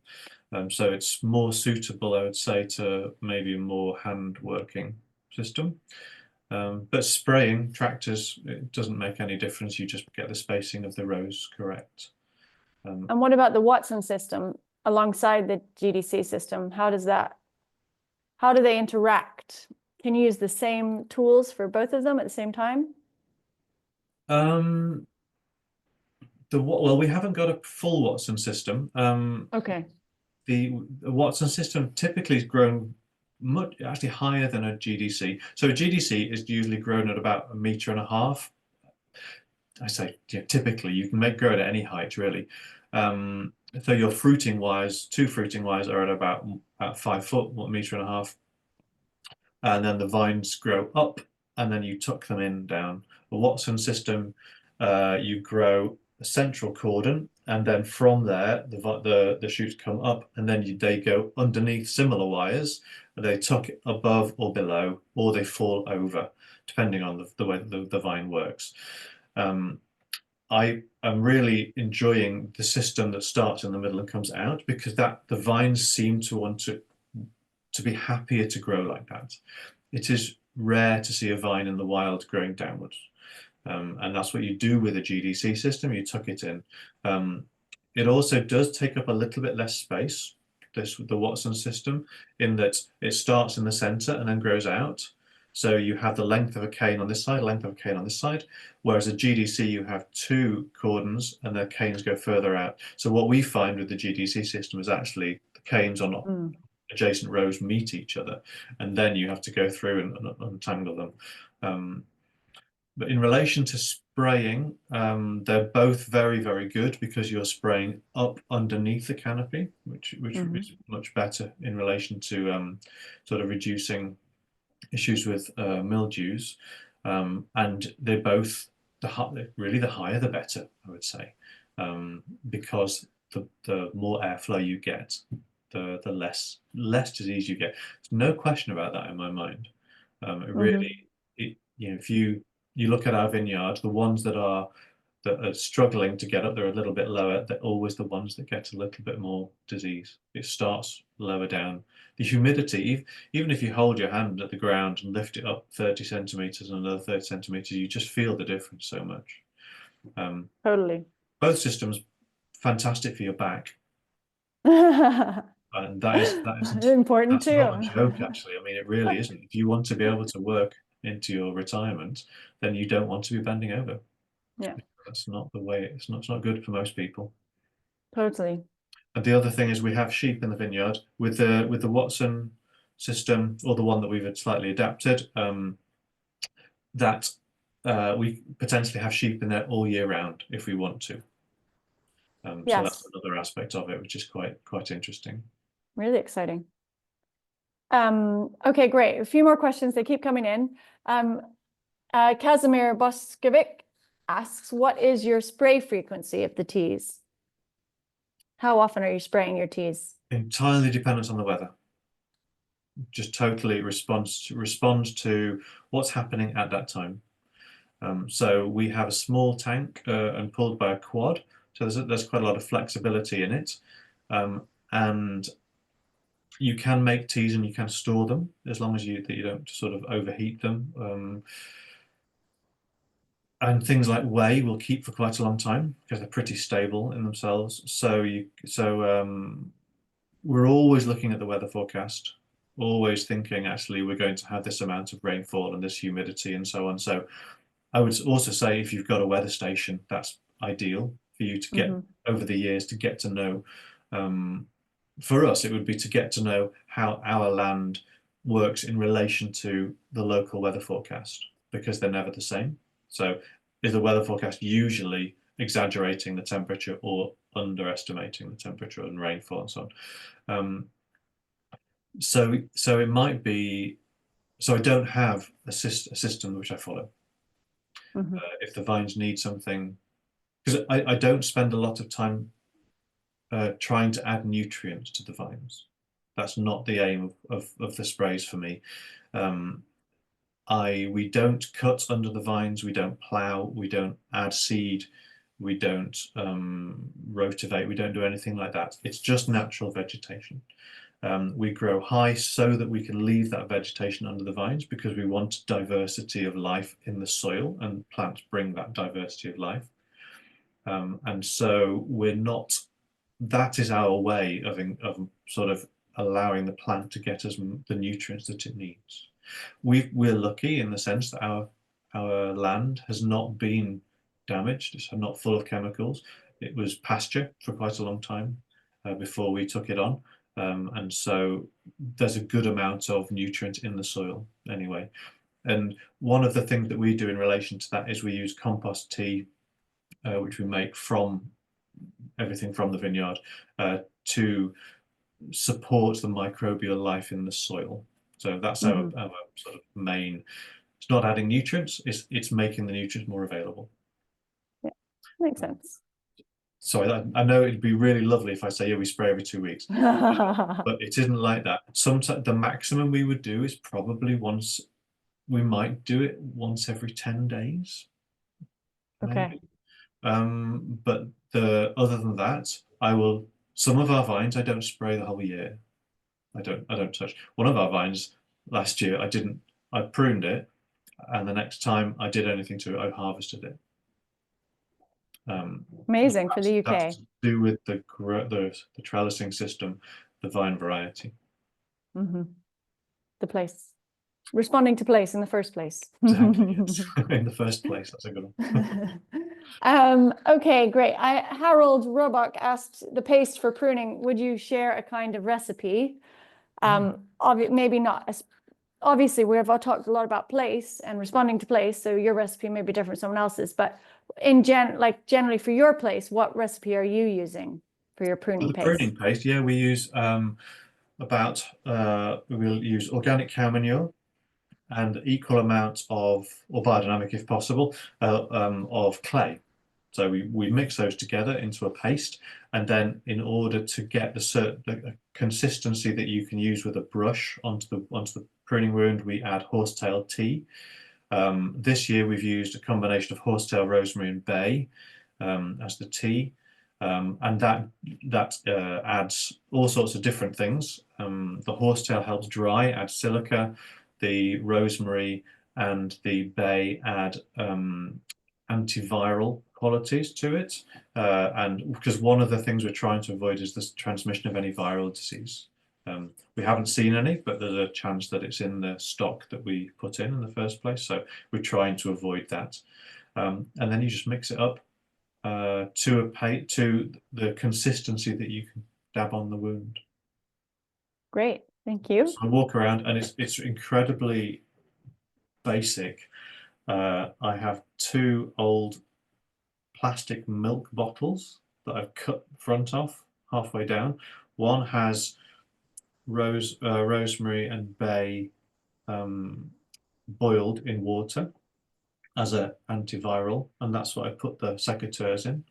So it's more suitable, I would say, to maybe a more hand working system. But spraying tractors, it doesn't make any difference. You just get the spacing of the rows correct. And what about the Watson system alongside the GDC system? How do they interact? Can you use the same tools for both of them at the same time? Well, we haven't got a full Watson system. Okay. The Watson system typically is grown much actually higher than a GDC. So a GDC is usually grown at about 1.5 meters. I say, yeah, typically you can grow it at any height really. So your fruiting wires, 2 fruiting wires are at about 5 foot, 1.5 meters, and then the vines grow up, and then you tuck them in down. The Watson system, you grow a central cordon, and then from there the shoots come up, and then they go underneath similar wires, and they tuck it above or below, or they fall over, depending on the way the vine works. I am really enjoying the system that starts in the middle and comes out, because the vines seem to want to be happier to grow like that. It is rare to see a vine in the wild growing downwards. And that's what you do with a GDC system, you tuck it in. It also does take up a little bit less space, the Watson system, in that it starts in the center and then grows out. So you have the length of a cane on this side, length of a cane on this side, whereas a GDC, you have 2 cordons and the canes go further out. So what we find with the GDC system is actually the canes on adjacent rows meet each other, and then you have to go through and untangle them. But in relation to spraying, they're both very, very good, because you're spraying up underneath the canopy, which is much better in relation to sort of reducing issues with mildews. And they're both, really the higher the better, I would say, because the more airflow you get, the less disease you get. There's no question about that in my mind. If you look at our vineyard, the ones that are struggling to get up, they're a little bit lower. They're always the ones that get a little bit more disease. It starts lower down. The humidity, even if you hold your hand at the ground and lift it up 30 centimeters and another 30 centimeters, you just feel the difference so much. Totally. Both systems, fantastic for your back. And that is important too. Not a joke, actually. I mean, it really isn't. If you want to be able to work into your retirement, then you don't want to be bending over. Yeah, that's not the way. It's not good for most people. Totally. And the other thing is, we have sheep in the vineyard with the Watson system, or the one that we've slightly adapted. That we potentially have sheep in there all year round if we want to. So that's another aspect of it, which is quite interesting. Really exciting. Okay, great. A few more questions. They keep coming in. Kazimir Boskovic asks, what is your spray frequency of the teas? How often are you spraying your teas? Entirely dependent on the weather. Just totally responds to what's happening at that time. So we have a small tank and pulled by a quad. So there's quite a lot of flexibility in it. And You can make teas and you can store them as long as you don't sort of overheat them. And things like whey will keep for quite a long time because they're pretty stable in themselves. We're always looking at the weather forecast, always thinking actually we're going to have this amount of rainfall and this humidity and so on. So I would also say if you've got a weather station, that's ideal for you to get over the years to get to know. For us, it would be to get to know how our land works in relation to the local weather forecast because they're never the same. So is the weather forecast usually exaggerating the temperature or underestimating the temperature and rainfall and so on? So it might be, so I don't have a system which I follow. If the vines need something, because I don't spend a lot of time trying to add nutrients to the vines. That's not the aim of the sprays for me. We don't cut under the vines, we don't plow, we don't add seed, we don't rotivate, we don't do anything like that. It's just natural vegetation. We grow high so that we can leave that vegetation under the vines because we want diversity of life in the soil, and plants bring that diversity of life. And so that is our way of sort of allowing the plant to get us the nutrients that it needs. We're lucky in the sense that our land has not been damaged. It's not full of chemicals. It was pasture for quite a long time before we took it on. And so there's a good amount of nutrient in the soil anyway. And one of the things that we do in relation to that is we use compost tea, which we make from everything from the vineyard, to support the microbial life in the soil. So that's our sort of main. It's not adding nutrients, it's making the nutrients more available. Yeah, makes sense. So I know it'd be really lovely if I say, yeah, we spray every 2 weeks, but it isn't like that. Sometimes the maximum we would do is probably once. We might do it once every 10 days. Okay. But other than that, some of our vines I don't spray the whole year. I don't touch. One of our vines last year I pruned it, and the next time I did anything to it, I harvested it. Amazing for the UK. That's to do with the trellising system, the vine variety. The place. Responding to place in the first place. Exactly, yes. In the first place, that's a good one. Okay, great. Harold Roebuck asked the paste for pruning. Would you share a kind of recipe? Maybe not. Obviously, we have all talked a lot about place and responding to place, so your recipe may be different from someone else's. But generally for your place, what recipe are you using for your pruning paste? Pruning paste, yeah, we use we'll use organic cow manure and equal amounts or biodynamic if possible, of clay. So we mix those together into a paste, and then in order to get the consistency that you can use with a brush onto the pruning wound, we add horsetail tea. This year we've used a combination of horsetail, rosemary, and bay as the tea. And that adds all sorts of different things. The horsetail helps dry, adds silica. The rosemary and the bay add antiviral qualities to it. And because one of the things we're trying to avoid is the transmission of any viral disease. We haven't seen any, but there's a chance that it's in the stock that we put in the first place. So we're trying to avoid that. And then you just mix it up to the consistency that you can dab on the wound. Great, thank you. So I walk around and it's incredibly basic. I have 2 old plastic milk bottles that I've cut front off halfway down. One has rosemary and bay boiled in water as an antiviral, and that's what I put the secateurs in.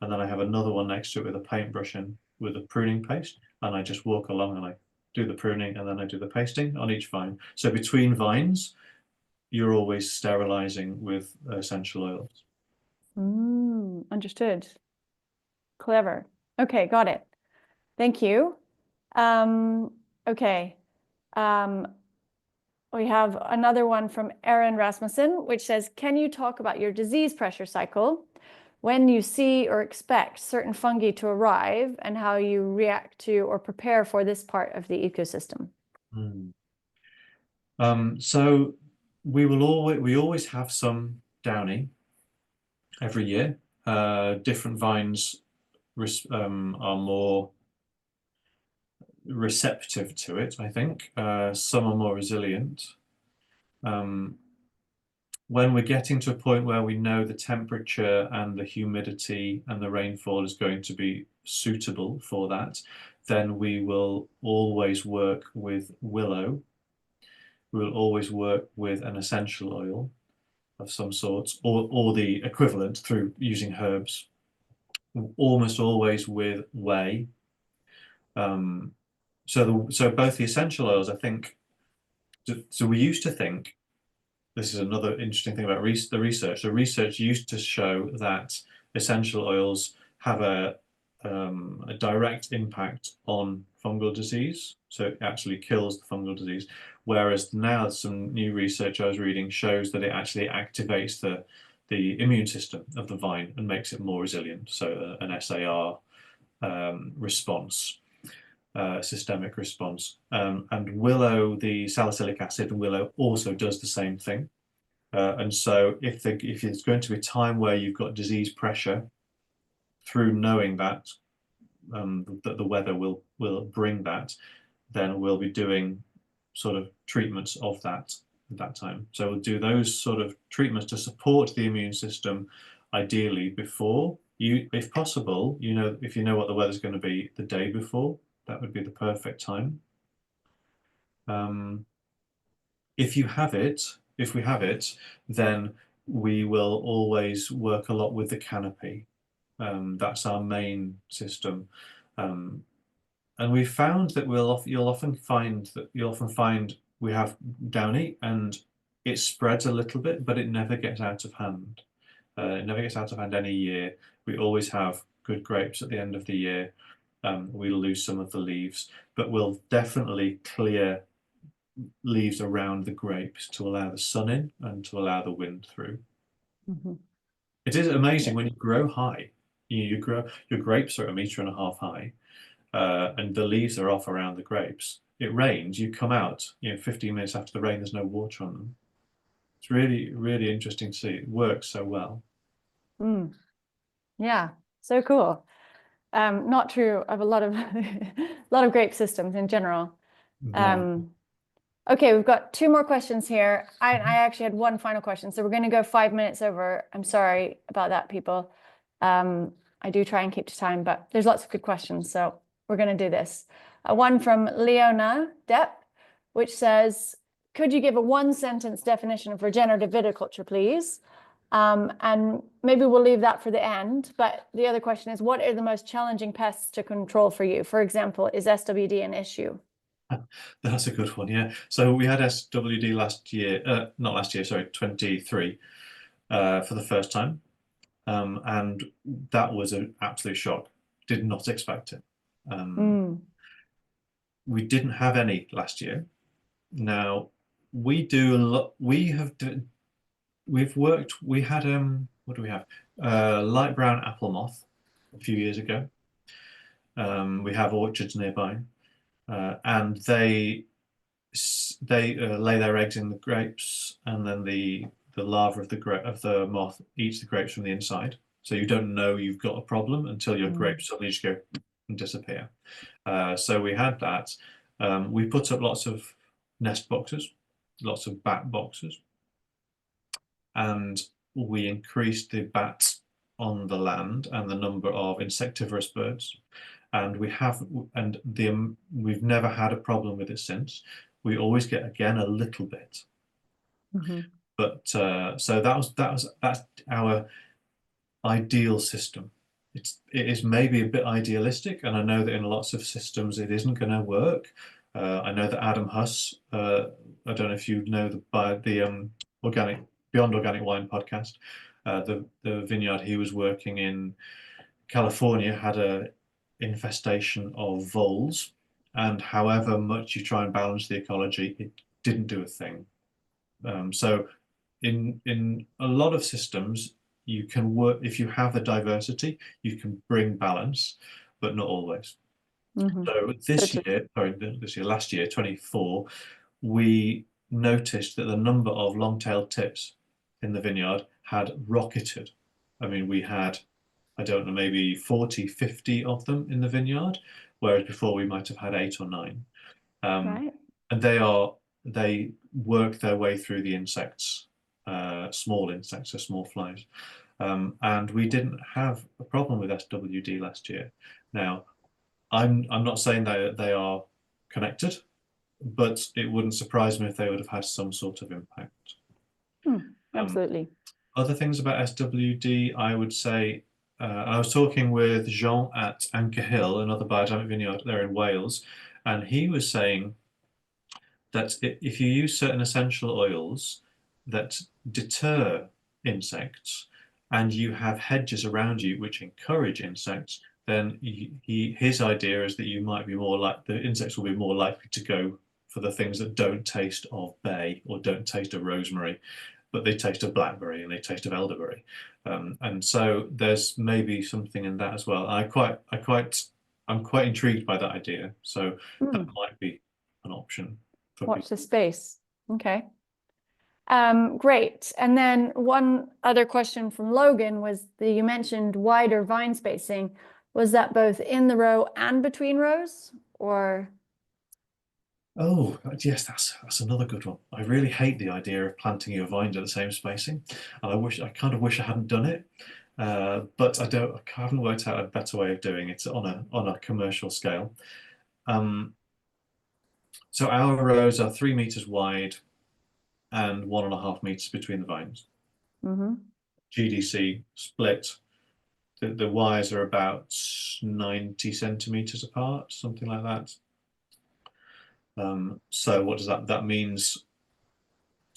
And then I have another one next to it with a paintbrush and with a pruning paste, and I just walk along and I do the pruning and then I do the pasting on each vine. So between vines, you're always sterilizing with essential oils. Understood. Clever. Okay, got it. Thank you. Okay. We have another one from Erin Rasmussen, which says, can you talk about your disease pressure cycle when you see or expect certain fungi to arrive and how you react to or prepare for this part of the ecosystem? So we always have some downy every year. Different vines are more receptive to it, I think. Some are more resilient. When we're getting to a point where we know the temperature and the humidity and the rainfall is going to be suitable for that, then we will always work with willow. We will always work with an essential oil of some sort, or the equivalent through using herbs. Almost always with whey. So both the essential oils, I think. So we used to think, this is another interesting thing about the research. The research used to show that essential oils have a direct impact on fungal disease. So it actually kills the fungal disease. Whereas now some new research I was reading shows that it actually activates the immune system of the vine and makes it more resilient. So an SAR response. Systemic response. And willow, the salicylic acid in willow also does the same thing. And so if there's going to be a time where you've got disease pressure, through knowing that that the weather will bring that, then we'll be doing sort of treatments of that at that time. So we'll do those sort of treatments to support the immune system, ideally before you, if possible, if you know what the weather's going to be the day before, that would be the perfect time. If we have it, then we will always work a lot with the canopy. That's our main system. And we found that you'll often find we have downy and it spreads a little bit, but it never gets out of hand. It never gets out of hand any year. We always have good grapes at the end of the year. We'll lose some of the leaves, but we'll definitely clear leaves around the grapes to allow the sun in and to allow the wind through. It is amazing when you grow high. You grow, your grapes are 1.5 meters high, and the leaves are off around the grapes. It rains, you come out, 15 minutes after the rain, there's no water on them. It's really, really interesting to see. It works so well. Yeah, so cool. Not true of a lot of grape systems in general. Yeah. Okay, we've got 2 more questions here. I actually had one final question, so we're going to go 5 minutes over. I'm sorry about that, people. I do try and keep to time, but there's lots of good questions, so we're going to do this. One from Leona Depp, which says, could you give a 1-sentence definition of regenerative viticulture, please? And maybe we'll leave that for the end. But the other question is, what are the most challenging pests to control for you? For example, is SWD an issue? That's a good one, yeah. So we had SWD last year, not last year, sorry, 23, for the first time. And that was an absolute shock. Did not expect it. We didn't have any last year. Now, we do a lot, we had, what do we have? Light brown apple moth a few years ago. We have orchards nearby. And they lay their eggs in the grapes, and then the larva of the moth eats the grapes from the inside. So you don't know you've got a problem until your grapes suddenly just go and disappear. So we had that. We put up lots of nest boxes, lots of bat boxes, and we increased the bats on the land and the number of insectivorous birds. And we've never had a problem with it since. We always get again a little bit, but so that's our ideal system. It is maybe a bit idealistic, and I know that in lots of systems it isn't going to work. I know that Adam Huss, I don't know if you know the Beyond Organic Wine podcast, the vineyard he was working in California had a infestation of voles, and however much you try and balance the ecology, it didn't do a thing. So in a lot of systems, you can work, if you have a diversity, you can bring balance, but not always. So last year, 24, we noticed that the number of long-tailed tips in the vineyard had rocketed. I mean, we had, I don't know, maybe 40, 50 of them in the vineyard, whereas before we might have had 8 or 9. Right. And they work their way through the insects, small insects, so small flies. And we didn't have a problem with SWD last year. Now, I'm not saying that they are connected, but it wouldn't surprise me if they would have had some sort of impact. Absolutely. Other things about SWD, I would say, I was talking with Jean at Anchor Hill, another biodynamic vineyard there in Wales, and he was saying that if you use certain essential oils that deter insects and you have hedges around you which encourage insects, then his idea is that you might be more like the insects will be more likely to go for the things that don't taste of bay or don't taste of rosemary, but they taste of blackberry and they taste of elderberry. And so there's maybe something in that as well. I'm quite intrigued by that idea. So that might be an option. Watch the space. Okay. Great. And then one other question from Logan was that you mentioned wider vine spacing. Was that both in the row and between rows, or? Oh, yes, that's another good one. I really hate the idea of planting your vines at the same spacing, and I kind of wish I hadn't done it. But I haven't worked out a better way of doing it on a commercial scale. So our rows are 3 meters wide and 1.5 meters between the vines. GDC split. The wires are about 90 centimeters apart, something like that. So what does that means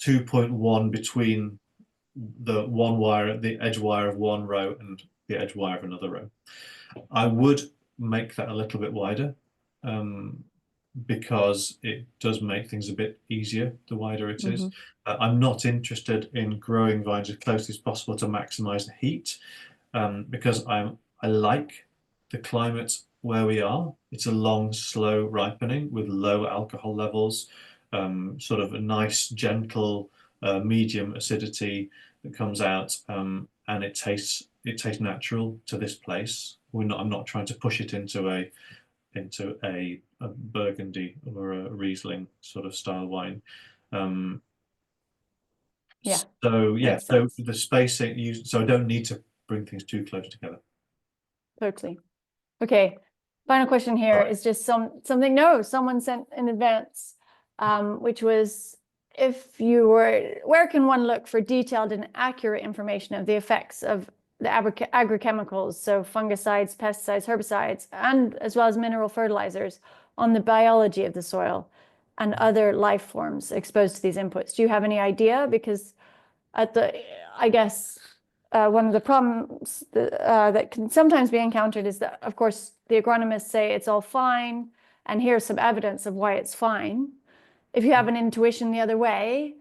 2.1 between the one wire, the edge wire of one row and the edge wire of another row. I would make that a little bit wider, because it does make things a bit easier the wider it is. I'm not interested in growing vines as close as possible to maximize the heat, because I like the climate where we are. It's a long, slow ripening with low alcohol levels, sort of a nice, gentle, medium acidity that comes out, and it tastes natural to this place. I'm not trying to push it into a Burgundy or a Riesling sort of style wine. Yeah. So yeah, so sense. the spacing, so I don't need to bring things too close together. Totally. Okay. Final question here is just something someone sent in advance, which was, where can one look for detailed and accurate information of the effects of the agrochemicals, so fungicides, pesticides, herbicides, and as well as mineral fertilizers on the biology of the soil and other life forms exposed to these inputs? Do you have any idea? Because I guess one of the problems that can sometimes be encountered is that, of course, the agronomists say it's all fine, and here's some evidence of why it's fine. If you have an intuition the other way,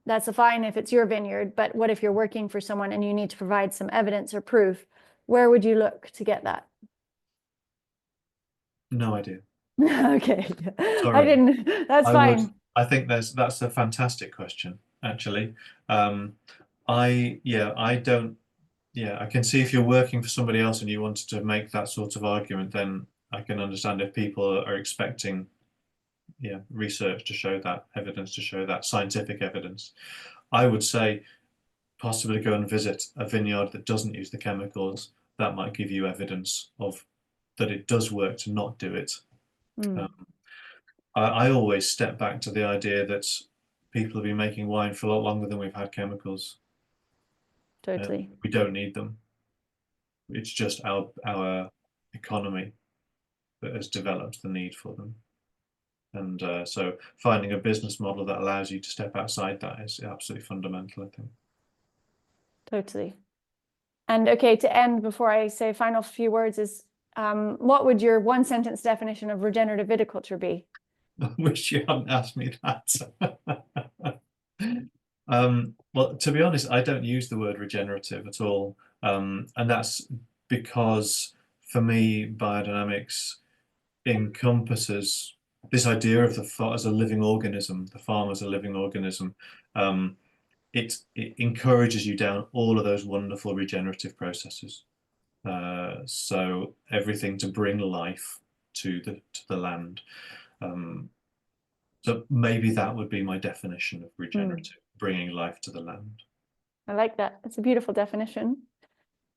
that's fine if it's your vineyard, but what if you're working for someone and you need to provide some evidence or proof? Where would you look to get that? No idea. Okay. Sorry. I didn't. That's fine. I think that's a fantastic question, actually. I can see if you're working for somebody else and you wanted to make that sort of argument, then I can understand if people are expecting research to show that, evidence to show that, scientific evidence. I would say possibly go and visit a vineyard that doesn't use the chemicals. That might give you evidence of that it does work to not do it. I always step back to the idea that people have been making wine for a lot longer than we've had chemicals. Totally. We don't need them. It's just our economy that has developed the need for them. And so finding a business model that allows you to step outside that is absolutely fundamental, I think. Totally. And okay, to end, before I say final few words, is what would your one sentence definition of regenerative viticulture be? I wish you hadn't asked me that. Well, to be honest, I don't use the word regenerative at all. And that's because for me, biodynamics encompasses this idea of the farm as a living organism, the farm as a living organism. It encourages you down all of those wonderful regenerative processes. So everything to bring life to the land. So maybe that would be my definition of regenerative, bringing life to the land. I like that. It's a beautiful definition.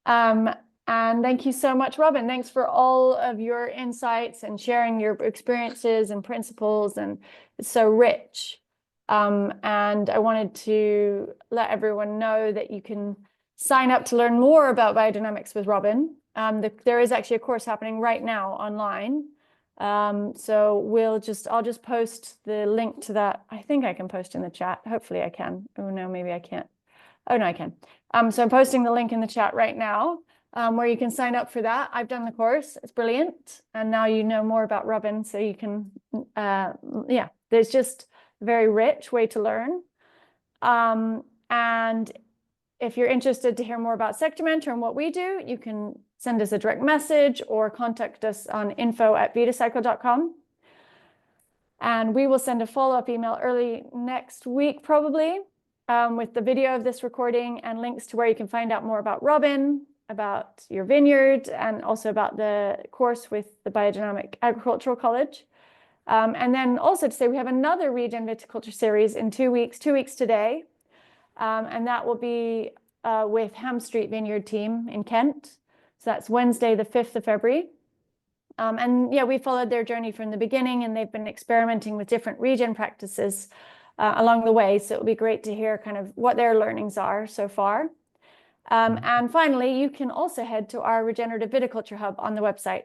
And thank you so much, Robin. Thanks for all of your insights and sharing your experiences and principles. And it's so rich. And I wanted to let everyone know that you can sign up to learn more about biodynamics with Robin. There is actually a course happening right now online. So I'll just post the link to that. I think I can post in the chat. Hopefully I can. Oh no, maybe I can't. Oh no, I can. So I'm posting the link in the chat right now, where you can sign up for that. I've done the course. It's brilliant. And now you know more about Robin, so you can, yeah, there's just a very rich way to learn. And if you're interested to hear more about Sector and what we do, you can send us a direct message or contact us on info@vidacycle.com. And we will send a follow-up email early next week, probably, with the video of this recording and links to where you can find out more about Robin, about your vineyard, and also about the course with the Biodynamic Agricultural College. And then also to say we have another Regenerative Viticulture Series in 2 weeks, 2 weeks today. And that will be with Ham Street Vineyard team in Kent. So that's Wednesday, the 5th of February. And yeah, we followed their journey from the beginning, and they've been experimenting with different regen practices along the way. So it'll be great to hear kind of what their learnings are so far. And finally, you can also head to our Regenerative Viticulture Hub on the website.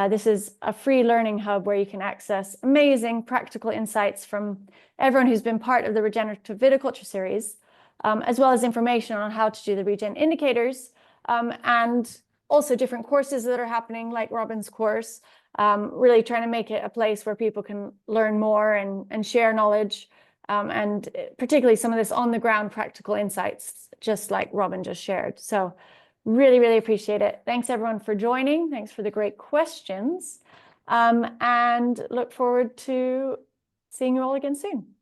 This is a free learning hub where you can access amazing practical insights from everyone who's been part of the Regenerative Viticulture Series, as well as information on how to do the regen indicators, and also different courses that are happening, like Robin's course, really trying to make it a place where people can learn more and share knowledge, and particularly some of this on-the-ground practical insights, just like Robin just shared. So really, really appreciate it. Thanks, everyone, for joining. Thanks for the great questions, and look forward to seeing you all again soon.